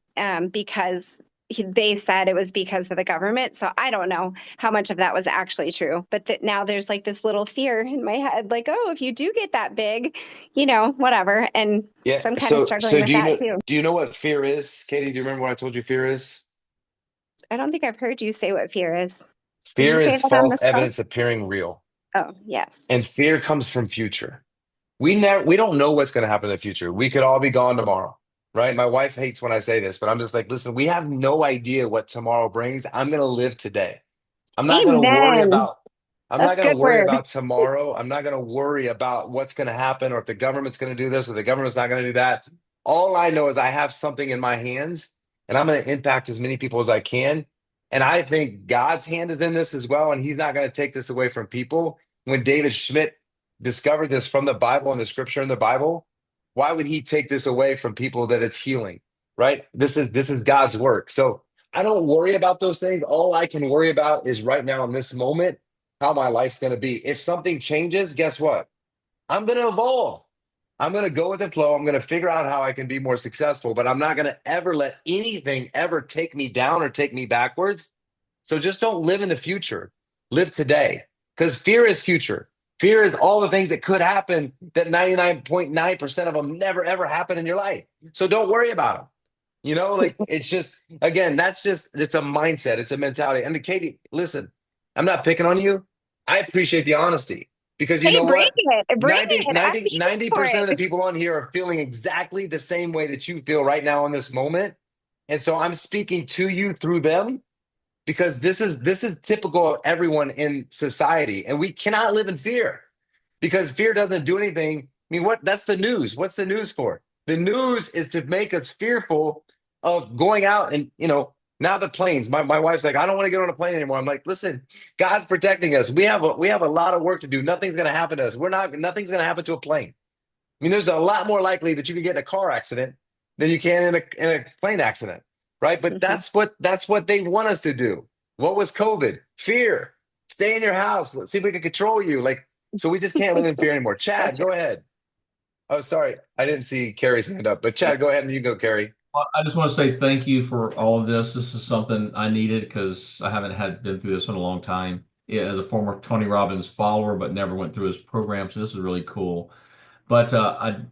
because they said it was because of the government. So I don't know how much of that was actually true. But that now there's like this little fear in my head, like, oh, if you do get that big, whatever. And Yeah. so I'm kind of So struggling with that too. do you know what fear is? Katie, do you remember what I told you fear is? I don't think I've heard you say what fear is. Did you Fear say is that on false this call? evidence appearing real. Oh, yes. And fear comes from future. We don't know what's going to happen in the future. We could all be gone tomorrow, right? My wife hates when I say this, but I'm just like, listen, we have no idea what tomorrow brings. I'm going to live today. I'm not going to worry Amen. about I'm not That's going to good worry word. about tomorrow. I'm not going to worry about what's going to happen or if the government's going to do this or the government's not going to do that. All I know is I have something in my hands and I'm going to impact as many people as I can. And I think God's hand is in this as well. And he's not going to take this away from people. When David Schmidt discovered this from the Bible and the scripture in the Bible, why would he take this away from people that it's healing, right? This is God's work. So I don't worry about those things. All I can worry about is right now in this moment, how my life's going to be. If something changes, guess what? I'm going to evolve. I'm going to go with the flow. I'm going to figure out how I can be more successful, but I'm not going to ever let anything ever take me down or take me backwards. So just don't live in the future. Live today because fear is future. Fear is all the things that could happen that 99.9% of them never, ever happen in your life. So don't worry about them. Like it's just, again, it's a mindset. It's a mentality. And Katie, listen, I'm not picking on you. I appreciate the honesty because you Hey, know bring what? it. Bring 90, it. I'm here for 90% of the it. people on here are feeling exactly the same way that you feel right now in this moment. And so I'm speaking to you through them because this is typical of everyone in society. And we cannot live in fear because fear doesn't do anything. I mean, that's the news. What's the news for? The news is to make us fearful of going out and, now the planes. My wife's like, I don't want to get on a plane anymore. I'm like, listen, God's protecting us. We have a lot of work to do. Nothing's going to happen to us. Nothing's going to happen to a plane. I mean, there's a lot more likely that you can get in a car accident than you can in a plane accident, right? But that's what they want us to do. What was COVID? Fear. Stay in your house. Let's see if we can control you. So we just can't live in fear anymore. Chad, Gotcha. go ahead. Oh, sorry. I didn't see Carrie's hand up, but Chad, go ahead and you go, Carrie. I just want to say thank you for all of this. This is something I needed because I haven't had been through this in a long time. Yeah, as a former Tony Robbins follower, but never went through his program, so this is really cool. But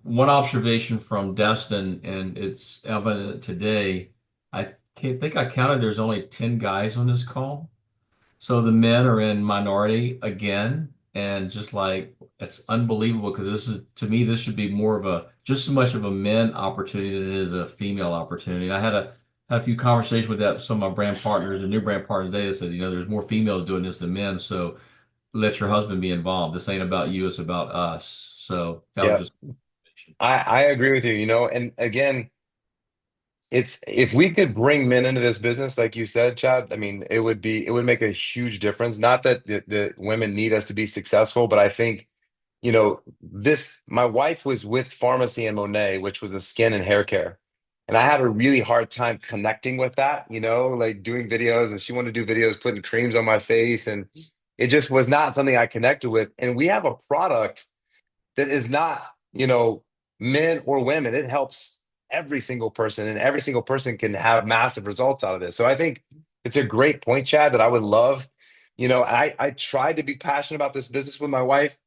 one observation from Destin, and it's evident today. I think I counted. There's only 10 guys on this call. So the men are in minority again, and just like it's unbelievable because this is to me this should be more of a just as much of a men opportunity than it is a female opportunity. I had a few conversations with that some of my brand partners, the new brand partner today that said, there's more females doing this than men, so let your husband be involved. This ain't about you, it's about us. So that was Yeah, just I agree with you, and again, it's if we could bring men into this business, like you said, Chad, I mean, it would make a huge difference. Not that the women need us to be successful, but I think, my wife was with Pharmacy and Monet, which was a skin and hair care. And I had a really hard time connecting with that, like doing videos, and she wanted to do videos putting creams on my face, and it just was not something I connected with. And we have a product that is not, men or women. It helps every single person, and every single person can have massive results out of this. So I think it's a great point, Chad, that I would love. I tried to be passionate about this business with my wife,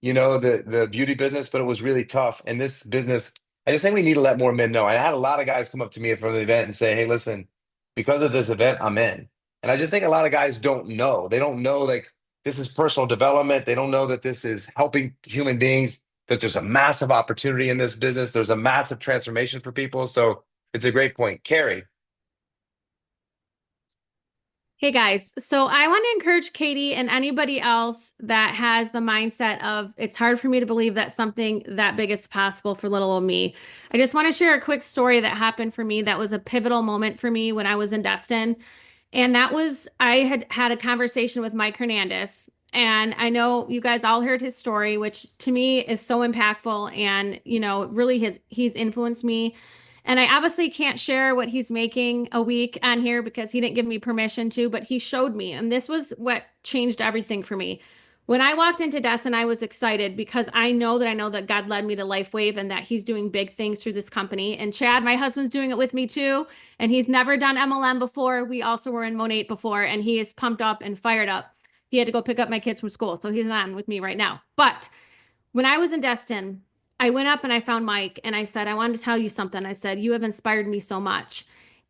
the beauty business, but it was really tough. And this business, I just think we need to let more men know. I had a lot of guys come up to me from the event and say, "Hey, listen, because of this event, I'm in." And I just think a lot of guys don't know. They don't know like this is personal development. They don't know that this is helping human beings, that there's a massive opportunity in this business. There's a massive transformation for people. So it's a great point. Carrie. Hey guys, so I want to encourage Katie and anybody else that has the mindset of it's hard for me to believe that something that big is possible for little old me. I just want to share a quick story that happened for me that was a pivotal moment for me when I was in Destin. And that was I had a conversation with Mike Hernandez. And I know you guys all heard his story, which to me is so impactful and, really he's influenced me. And I obviously can't share what he's making a week on here because he didn't give me permission to, but he showed me. And this was what changed everything for me. When I walked into Destin, I was excited because I know that God led me to LifeWave and that he's doing big things through this company. And Chad, my husband's doing it with me too. And he's never done MLM before. We also were in Monate before, and he is pumped up and fired up. He had to go pick up my kids from school, so he's on with me right now. But when I was in Destin, I went up and I found Mike and I said, I wanted to tell you something. I said, you have inspired me so much.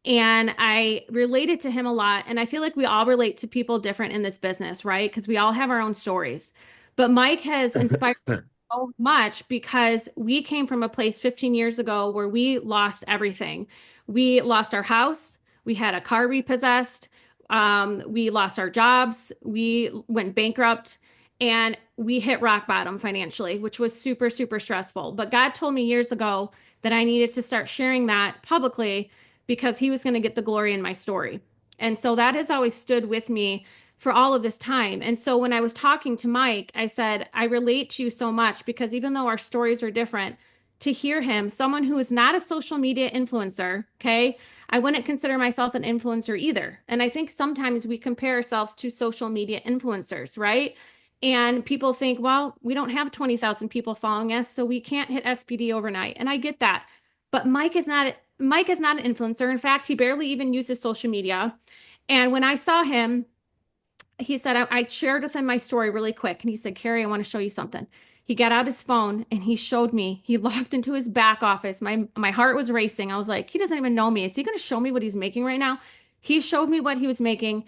And I related to him a lot. And I feel like we all relate to people different in this business, right? Because we all have our own stories. But Mike has inspired me so much because we came from a place 15 years ago where we lost everything. We lost our house. We had a car repossessed. We lost our jobs. We went bankrupt. And we hit rock bottom financially, which was super, super stressful. But God told me years ago that I needed to start sharing that publicly because he was going to get the glory in my story. And so that has always stood with me for all of this time. And so when I was talking to Mike, I said, I relate to you so much because even though our stories are different, to hear him, someone who is not a social media influencer, okay, I wouldn't consider myself an influencer either. And I think sometimes we compare ourselves to social media influencers, right? And people think, well, we don't have 20,000 people following us, so we can't hit SPD overnight. And I get that. But Mike is not an influencer. In fact, he barely even uses social media. And when I saw him, he said, I shared with him my story really quick. And he said, Carrie, I want to show you something. He got out his phone and he showed me. He logged into his back office. My heart was racing. I was like, he doesn't even know me. Is he going to show me what he's making right now? He showed me what he was making.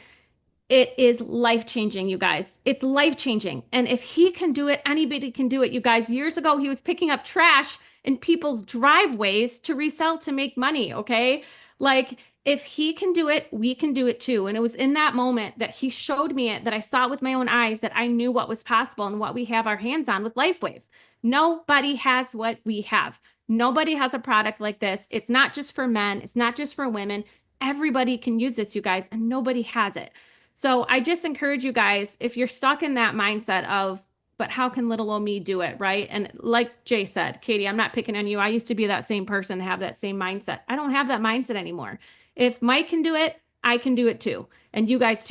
It is life-changing, you guys. It's life-changing. And if he can do it, anybody can do it, you guys. Years ago, he was picking up trash in people's driveways to resell to make money, okay? Like, if he can do it, we can do it too. And it was in that moment that he showed me it, that I saw it with my own eyes, that I knew what was possible and what we have our hands on with LifeWave. Nobody has what we have. Nobody has a product like this. It's not just for men. It's not just for women. Everybody can use this, you guys, and nobody has it. So I just encourage you guys, if you're stuck in that mindset of, but how can little old me do it, right? And like Jay said, Katie, I'm not picking on you. I used to be that same person, have that same mindset. I don't have that mindset anymore. If Mike can do it, I can do it too. And you guys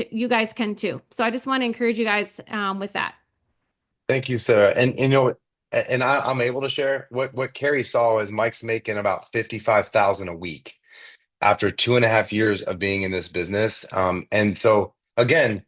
can too. So I just want to encourage you guys with that. Thank you, Sarah. And and I'm able to share what Carrie saw is Mike's making about 55,000 a week after 2.5 years of being in this business. And so again,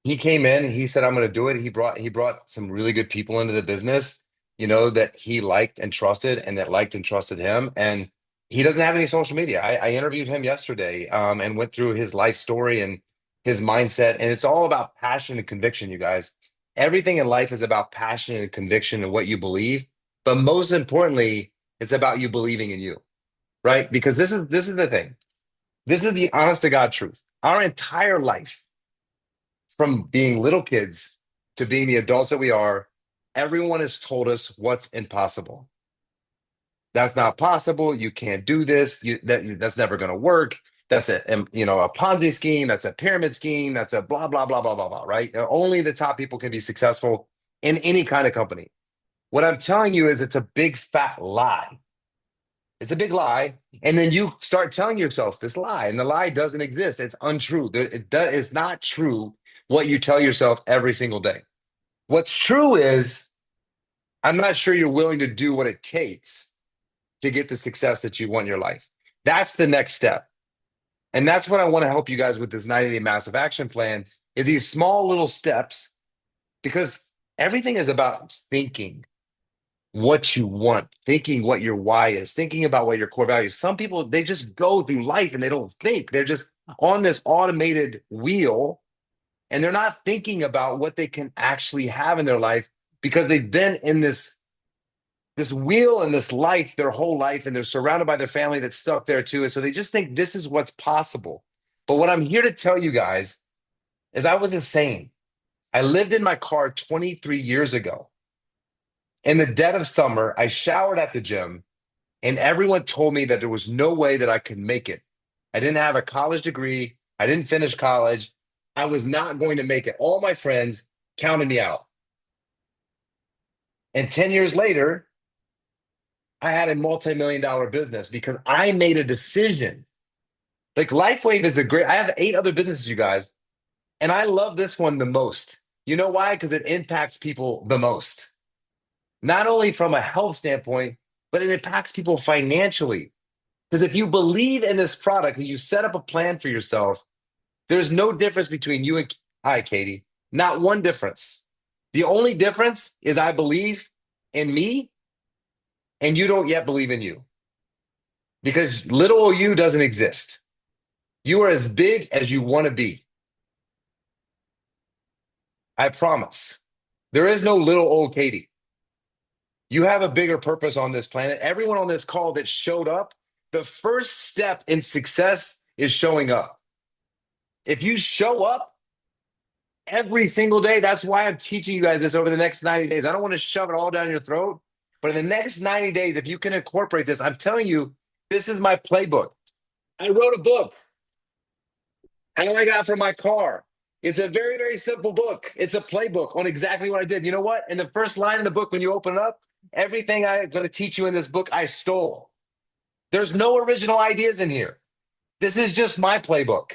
he came in and he said, I'm going to do it. He brought some really good people into the business, that he liked and trusted and that liked and trusted him. And he doesn't have any social media. I interviewed him yesterday, and went through his life story and his mindset. And it's all about passion and conviction, you guys. Everything in life is about passion and conviction and what you believe. But most importantly, it's about you believing in you, right? Because this is the thing. This is the honest to God truth. Our entire life, from being little kids to being the adults that we are, everyone has told us what's impossible. That's not possible. You can't do this. That's never going to work. That's a Ponzi scheme. That's a pyramid scheme. That's a blah blah blah blah blah blah. Right? Only the top people can be successful in any kind of company. What I'm telling you is it's a big fat lie. It's a big lie. And then you start telling yourself this lie, and the lie doesn't exist. It's untrue. It's not true what you tell yourself every single day. What's true is I'm not sure you're willing to do what it takes to get the success that you want in your life. That's the next step. And that's what I want to help you guys with this 90-day massive action plan is these small little steps, because everything is about thinking what you want, thinking what your why is, thinking about what your core values. Some people, they just go through life and they don't think. They're just on this automated wheel and they're not thinking about what they can actually have in their life because they've been in this wheel and this life their whole life, and they're surrounded by their family that's stuck there too. And so they just think this is what's possible. But what I'm here to tell you guys is I was insane. I lived in my car 23 years ago. In the dead of summer, I showered at the gym, and everyone told me that there was no way that I could make it. I didn't have a college degree. I didn't finish college. I was not going to make it. All my friends counted me out. And 10 years later, I had a multi-million-dollar business because I made a decision. Like LifeWave is I have 8 other businesses, you guys, and I love this one the most. You know why? Because it impacts people the most. Not only from a health standpoint, but it impacts people financially. Because if you believe in this product and you set up a plan for yourself, there's no difference between you and hi, Katie. Not one difference. The only difference is I believe in me and you don't yet believe in you. Because little old you doesn't exist. You are as big as you want to be. I promise. There is no little old Katie. You have a bigger purpose on this planet. Everyone on this call that showed up, the first step in success is showing up. If you show up every single day, that's why I'm teaching you guys this over the next 90 days. I don't want to shove it all down your throat, but in the next 90 days, if you can incorporate this, I'm telling you, this is my playbook. I wrote a book. How I got from my car. It's a very, very simple book. It's a playbook on exactly what I did. You know what? In the first line of the book, when you open it up, everything I'm going to teach you in this book, I stole. There's no original ideas in here. This is just my playbook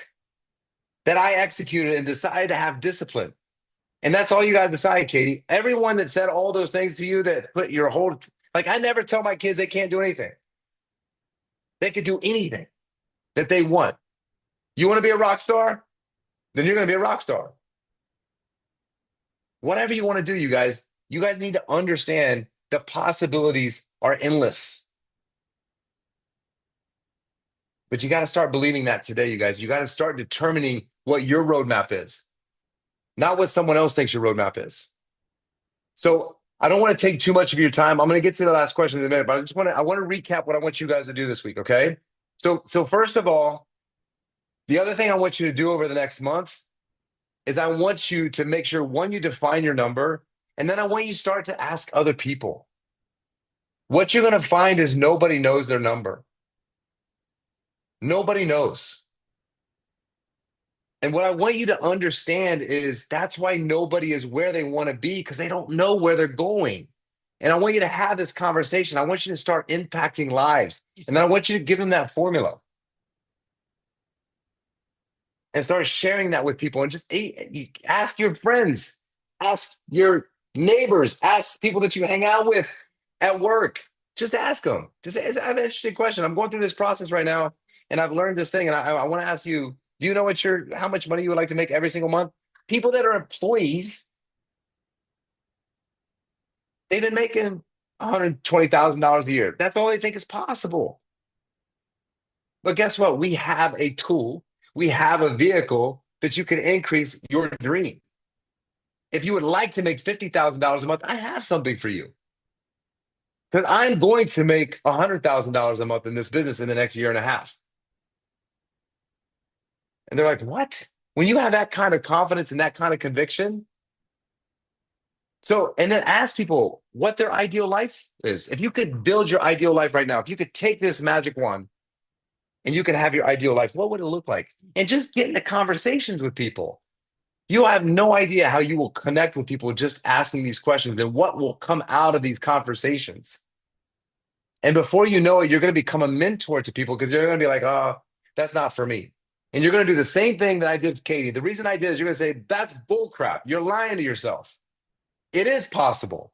that I executed and decided to have discipline. And that's all you got to decide, Katie. Everyone that said all those things to you that put your whole, like I never tell my kids they can't do anything. They could do anything that they want. You want to be a rock star? Then you're going to be a rock star. Whatever you want to do, you guys need to understand the possibilities are endless. But you got to start believing that today, you guys. You got to start determining what your roadmap is, not what someone else thinks your roadmap is. So I don't want to take too much of your time. I'm going to get to the last question in a minute, but I want to recap what I want you guys to do this week, okay? So first of all, the other thing I want you to do over the next month is I want you to make sure, one, you define your number, and then I want you to start to ask other people. What you're going to find is nobody knows their number. Nobody knows. And what I want you to understand is that's why nobody is where they want to be, because they don't know where they're going. And I want you to have this conversation. I want you to start impacting lives. And then I want you to give them that formula. And start sharing that with people, and just ask your friends, ask your Neighbors, ask people that you hang out with at work. Just ask them. I have an interesting question. I'm going through this process right now, and I've learned this thing, and I want to ask you, do you know how much money you would like to make every single month? People that are employees, they've been making $120,000 a year. That's all they think is possible. But guess what? We have a tool, we have a vehicle that you can increase your dream. If you would like to make $50,000 a month, I have something for you. Because I'm going to make $100,000 a month in this business in the next year and a half. And they're like, what? When you have that kind of confidence and that kind of conviction. So, and then ask people what their ideal life is. If you could build your ideal life right now, if you could take this magic wand and you could have your ideal life, what would it look like? And just get into conversations with people. You have no idea how you will connect with people just asking these questions and what will come out of these conversations. And before you know it, you're going to become a mentor to people because you're going to be like, oh, that's not for me. And you're going to do the same thing that I did with Katie. The reason I did is you're going to say, that's bullcrap. You're lying to yourself. It is possible.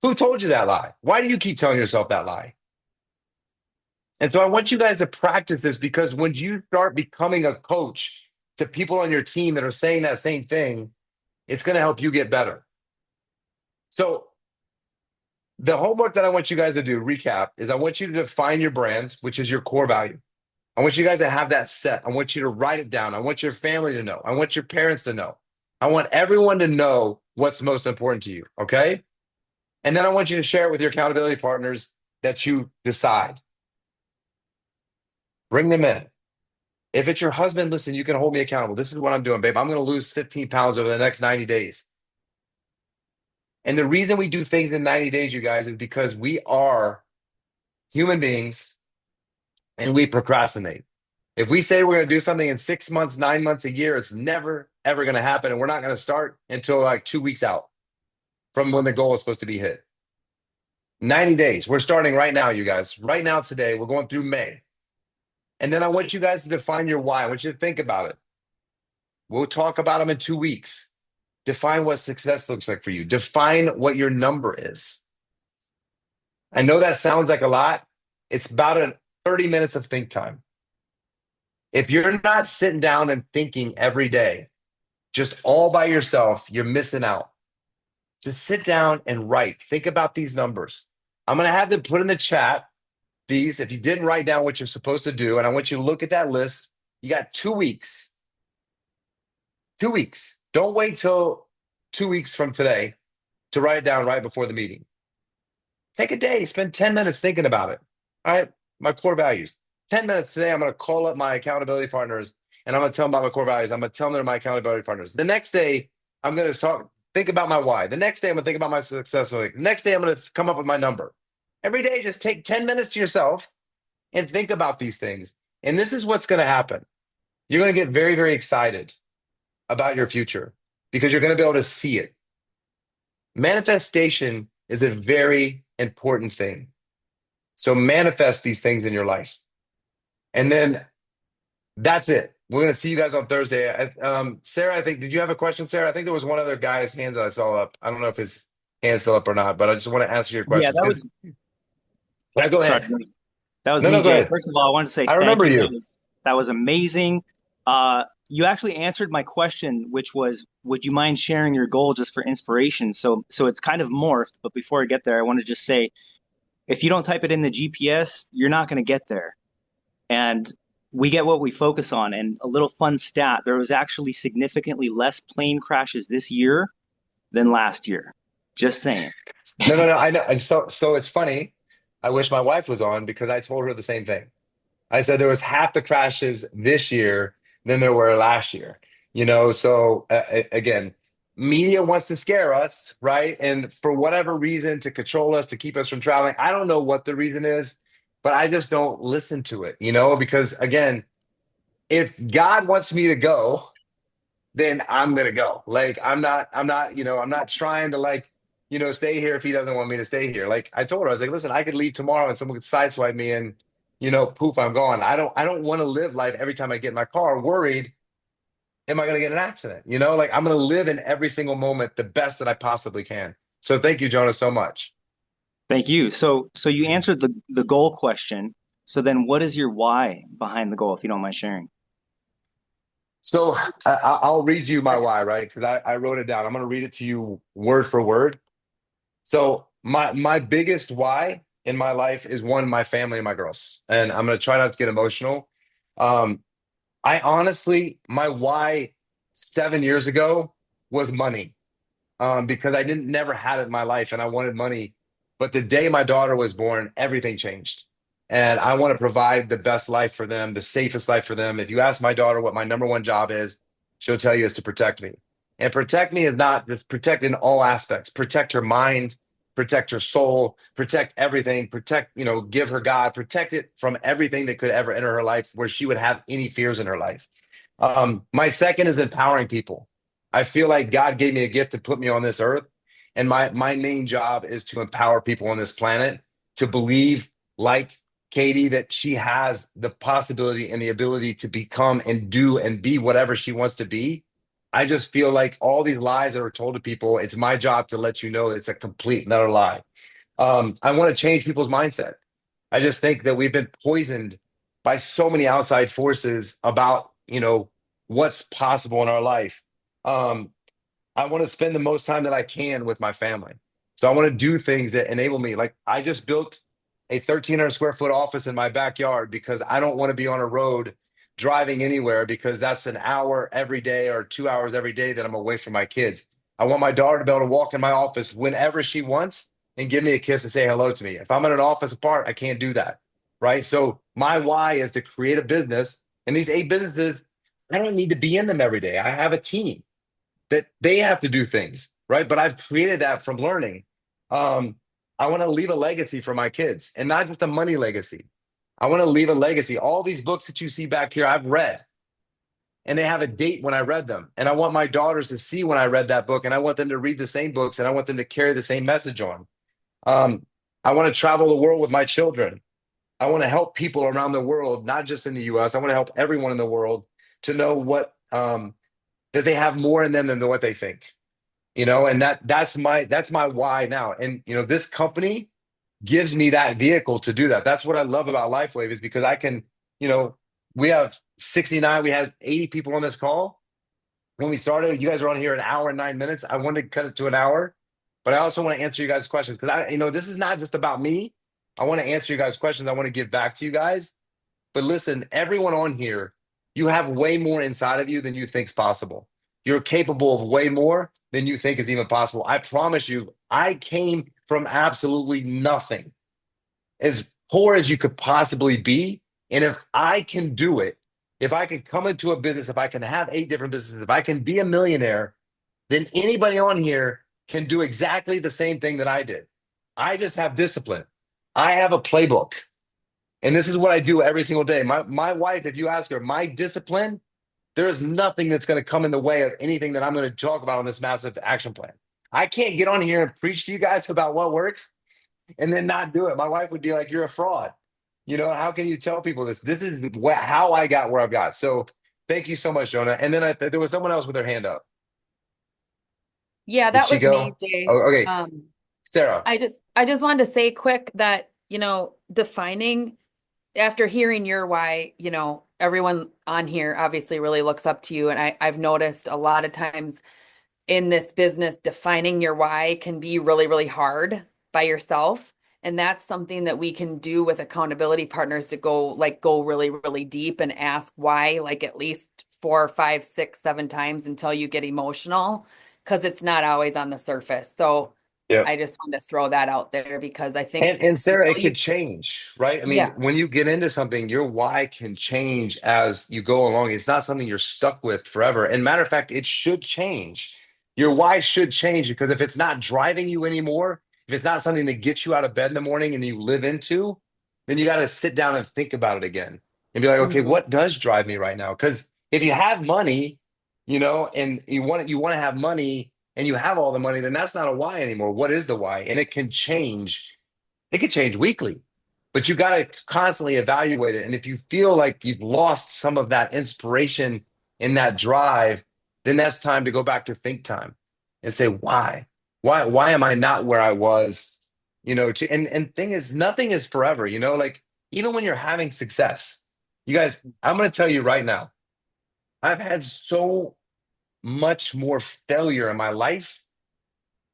Who told you that lie? Why do you keep telling yourself that lie? And so I want you guys to practice this because when you start becoming a coach to people on your team that are saying that same thing, it's going to help you get better. So the homework that I want you guys to do, recap, is I want you to define your brand, which is your core value. I want you guys to have that set. I want you to write it down. I want your family to know. I want your parents to know. I want everyone to know what's most important to you, okay? And then I want you to share it with your accountability partners that you decide. Bring them in. If it's your husband, listen, you can hold me accountable. This is what I'm doing, babe. I'm going to lose 15 pounds over the next 90 days. And the reason we do things in 90 days, you guys, is because we are human beings and we procrastinate. If we say we're going to do something in 6 months, 9 months, a year, it's never, ever going to happen. And we're not going to start until like 2 weeks out from when the goal is supposed to be hit. 90 days. We're starting right now, you guys. Right now, today, we're going through May. And then I want you guys to define your why. I want you to think about it. We'll talk about them in 2 weeks. Define what success looks like for you. Define what your number is. I know that sounds like a lot. It's about 30 minutes of think time. If you're not sitting down and thinking every day, just all by yourself, you're missing out. Just sit down and write. Think about these numbers. I'm going to have them put in the chat these, if you didn't write down what you're supposed to do, and I want you to look at that list. You got 2 weeks. 2 weeks. Don't wait till 2 weeks from today to write it down right before the meeting. Take a day. Spend 10 minutes thinking about it. All right, my core values. 10 minutes today, I'm going to call up my accountability partners, and I'm going to tell them about my core values. I'm going to tell them they're my accountability partners. The next day, I'm going to think about my why. The next day, I'm going to think about my success. The next day, I'm going to come up with my number. Every day, just take 10 minutes to yourself and think about these things. And this is what's going to happen. You're going to get very, very excited about your future because you're going to be able to see it. Manifestation is a very important thing. So manifest these things in your life. And then that's it. We're going to see you guys on Thursday. Sarah, did you have a question, Sarah? I think there was one other guy's hand that I saw up. I don't know if his hand's still up or not, but I just want to answer your question. Yeah, that was. Yeah, go ahead. Sorry, that was No, me, go Jay. ahead. First of all, I want to say I remember you. That was amazing. You actually answered my question, which was, would you mind sharing your goal just for inspiration? So it's kind of morphed. But before I get there, I want to just say, if you don't type it in the GPS, you're not going to get there. And we get what we focus on. And a little fun stat, there was actually significantly less plane crashes this year than last year. Just saying. No. I know. And so it's funny. I wish my wife was on because I told her the same thing. I said there was half the crashes this year than there were last year. So again, media wants to scare us, right? And for whatever reason, to control us, to keep us from traveling. I don't know what the reason is, but I just don't listen to it, because again, if God wants me to go, then I'm going to go. Like, I'm not trying to stay here if he doesn't want me to stay here. Like I told her, I was like, listen, I could leave tomorrow and someone could sideswipe me and, poof, I'm gone. I don't want to live life every time I get in my car worried, am I going to get in an accident? I'm going to live in every single moment the best that I possibly can. So thank you, Jonah, so much. Thank you. So you answered the goal question. So then what is your why behind the goal, if you don't mind sharing? So I'll read you my why, right? Because I wrote it down. I'm going to read it to you word for word. So my biggest why in my life is one, my family and my girls. And I'm going to try not to get emotional. Um, I honestly, my why 7 years ago was money, because I didn't never had it in my life and I wanted money. But the day my daughter was born, everything changed. And I want to provide the best life for them, the safest life for them. If you ask my daughter what my number one job is, she'll tell you is to protect me. And protect me is not just protect in all aspects, protect her mind, protect her soul, protect everything, protect, give her God, protect it from everything that could ever enter her life where she would have any fears in her life. My second is empowering people. I feel like God gave me a gift to put me on this earth. And my main job is to empower people on this planet to believe, like Katie, that she has the possibility and the ability to become and do and be whatever she wants to be. I just feel like all these lies that are told to people, it's my job to let you know it's a complete and utter lie. I want to change people's mindset. I just think that we've been poisoned by so many outside forces about, what's possible in our life. Um, I want to spend the most time that I can with my family. So I want to do things that enable me. Like I just built a 1,300 square foot office in my backyard because I don't want to be on a road driving anywhere because that's an hour every day or 2 hours every day that I'm away from my kids. I want my daughter to be able to walk in my office whenever she wants and give me a kiss and say hello to me. If I'm in an office apart, I can't do that. Right. So my why is to create a business. And these 8 businesses, I don't need to be in them every day. I have a team that they have to do things, right? But I've created that from learning. I want to leave a legacy for my kids and not just a money legacy. I want to leave a legacy. All these books that you see back here, I've read and they have a date when I read them. And I want my daughters to see when I read that book and I want them to read the same books and I want them to carry the same message on. I want to travel the world with my children. I want to help people around the world, not just in the US. I want to help everyone in the world to know that they have more in them than what they think, and that's my why now. And, this company gives me that vehicle to do that. That's what I love about LifeWave is because I can, we have 69, we had 80 people on this call. When we started, you guys are on here an hour and 9 minutes. I wanted to cut it to an hour, but I also want to answer you guys' questions because this is not just about me. I want to answer you guys' questions. I want to give back to you guys. But listen, everyone on here, you have way more inside of you than you think's possible. You're capable of way more than you think is even possible. I promise you, I came from absolutely nothing, as poor as you could possibly be. And if I can do it, if I can come into a business, if I can have 8 different businesses, if I can be a millionaire, then anybody on here can do exactly the same thing that I did. I just have discipline. I have a playbook. And this is what I do every single day. My wife, if you ask her, my discipline, there is nothing that's going to come in the way of anything that I'm going to talk about on this massive action plan. I can't get on here and preach to you guys about what works and then not do it. My wife would be like, you're a fraud. How can you tell people this? This is how I got where I've got. So thank you so much, Jonah. And then there was someone else with their hand up. Yeah, Did that she was go? me, Jay. Oh, okay. Sarah. I just wanted to say quick that, defining after hearing your why, everyone on here obviously really looks up to you. And I've noticed a lot of times in this business, defining your why can be really, really hard by yourself. And that's something that we can do with accountability partners to go really, really deep and ask why, like at least 4, 5, 6, 7 times until you get emotional, because it's not always on the surface. So Yeah. I just wanted to throw that out there because I think And Sarah, it until could change, right? I mean, Yeah. when you get into something, your why can change as you go along. It's not something you're stuck with forever. And matter of fact, it should change. Your why should change because if it's not driving you anymore, if it's not something that gets you out of bed in the morning and you live into, then you got to sit down and think about it again and be like, okay, Mhm. what does drive me right now? Because if you have money, and you want to have money and you have all the money, then that's not a why anymore. What is the why? And it can change. It could change weekly, but you got to constantly evaluate it. And if you feel like you've lost some of that inspiration and that drive, then that's time to go back to think time and say, why? Why am I not where I was? And thing is, nothing is forever, like even when you're having success, you guys, I'm going to tell you right now, I've had so much more failure in my life.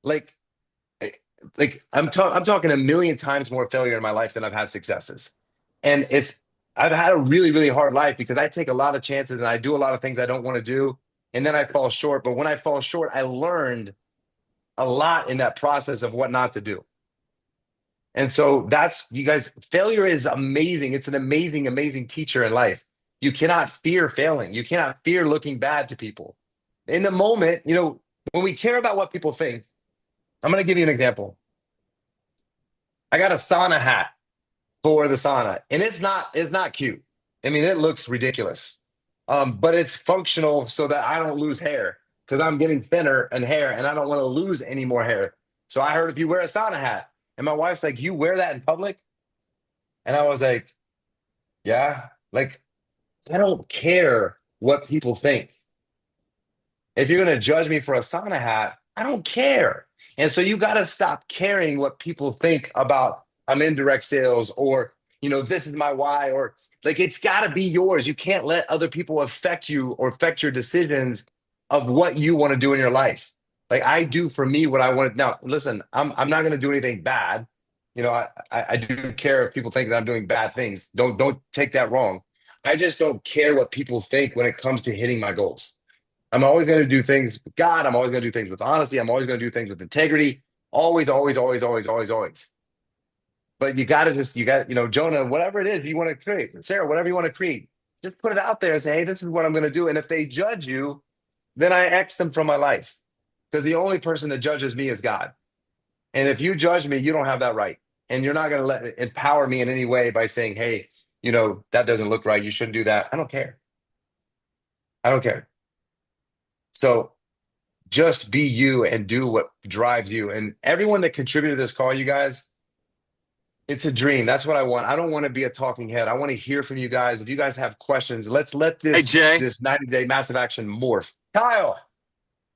Like, eh, I'm talking a million times more failure in my life than I've had successes. And I've had a really, really hard life because I take a lot of chances and I do a lot of things I don't want to do. And then I fall short. But when I fall short, I learned a lot in that process of what not to do. And so that's, you guys, failure is amazing. It's an amazing, amazing teacher in life. You cannot fear failing. You cannot fear looking bad to people. In the moment, when we care about what people think, I'm going to give you an example. I got a sauna hat for the sauna, and it's not cute. I mean, it looks ridiculous. But it's functional so that I don't lose hair because I'm getting thinner in hair and I don't want to lose any more hair. So I heard if you wear a sauna hat, and my wife's like, "You wear that in public?" And I was like, "Yeah." Like, I don't care what people think. If you're going to judge me for a sauna hat, I don't care. And so you got to stop caring what people think about I'm in direct sales or, this is my why, or like it's got to be yours. You can't let other people affect you or affect your decisions of what you want to do in your life. Like I do for me what I want to. Now, listen, I'm not going to do anything bad. I do care if people think that I'm doing bad things. Don't take that wrong. I just don't care what people think when it comes to hitting my goals. I'm always going to do things with God. I'm always going to do things with honesty. I'm always going to do things with integrity. Always, always, always, always, always, always. But Jonah, whatever it is you want to create, Sarah, whatever you want to create, just put it out there and say, hey, this is what I'm going to do. And if they judge you, then I X them from my life because the only person that judges me is God. And if you judge me, you don't have that right. And you're not going to let it empower me in any way by saying, hey, that doesn't look right. You shouldn't do that. I don't care. I don't care. So just be you and do what drives you. And everyone that contributed to this call, you guys, it's a dream. That's what I want. I don't want to be a talking head. I want to hear from you guys. If you guys have questions, let's let Hey, Jay. this 90-day massive action morph. Kyle.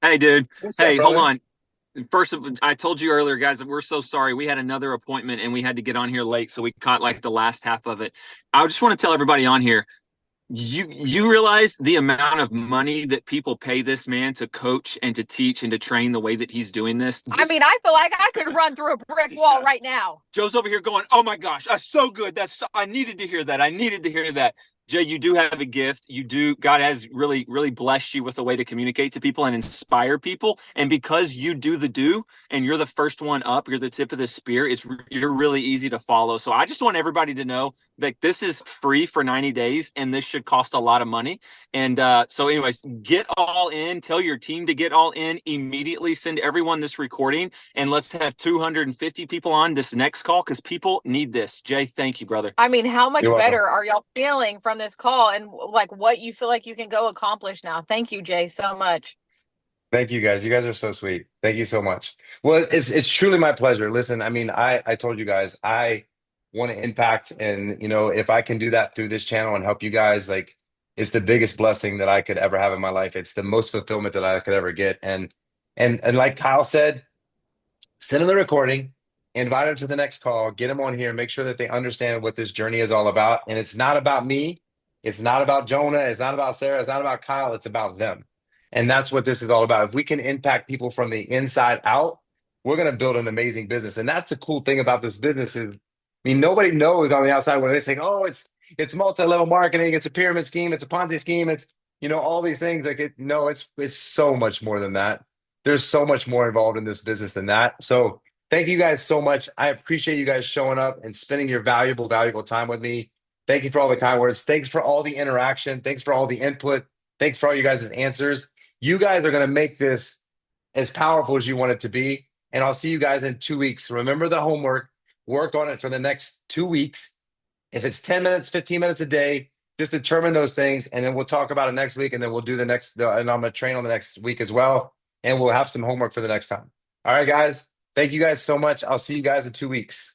Hey, dude. What's up, Hey, hold brother? on. First, I told you earlier, guys, that we're so sorry. We had another appointment and we had to get on here late, so we caught like the last half of it. I just want to tell everybody on here, you realize the amount of money that people pay this man to coach and to teach and to train the way that he's doing this? I mean, I feel like I could run through a brick wall right now. Joe's over here going, oh my gosh, that's so good. I needed to hear that. I needed to hear that. Jay, you do have a gift. God has really, really blessed you with a way to communicate to people and inspire people. And because you do the do and you're the first one up, you're the tip of the spear, you're really easy to follow. So I just want everybody to know that this is free for 90 days and this should cost a lot of money. And so anyways, get all in, tell your team to get all in immediately, send everyone this recording, and let's have 250 people on this next call because people need this. Jay, thank you, brother. I mean, how much You're welcome. better are y'all feeling from this call and like what you feel like you can go accomplish now? Thank you, Jay, so much. Thank you guys. You guys are so sweet. Thank you so much. Well, it's truly my pleasure. Listen, I mean, I told you guys I want to impact, and if I can do that through this channel and help you guys, like it's the biggest blessing that I could ever have in my life. It's the most fulfillment that I could ever get. And like Kyle said, send them the recording, invite them to the next call, get them on here, make sure that they understand what this journey is all about. And it's not about me. It's not about Jonah. It's not about Sarah. It's not about Kyle. It's about them. And that's what this is all about. If we can impact people from the inside out, we're going to build an amazing business. And that's the cool thing about this business is, I mean, nobody knows on the outside when they say, oh, it's multi-level marketing. It's a pyramid scheme. It's a Ponzi scheme. It's, all these things it's so much more than that. There's so much more involved in this business than that. So thank you guys so much. I appreciate you guys showing up and spending your valuable, valuable time with me. Thank you for all the kind words. Thanks for all the interaction. Thanks for all the input. Thanks for all you guys' answers. You guys are going to make this as powerful as you want it to be. And I'll see you guys in 2 weeks. Remember the homework. Work on it for the next 2 weeks. If it's 10 minutes, 15 minutes a day, just determine those things. And then we'll talk about it next week. And then we'll do and I'm going to train on the next week as well. And we'll have some homework for the next time. All right, guys. Thank you guys so much. I'll see you guys in 2 weeks.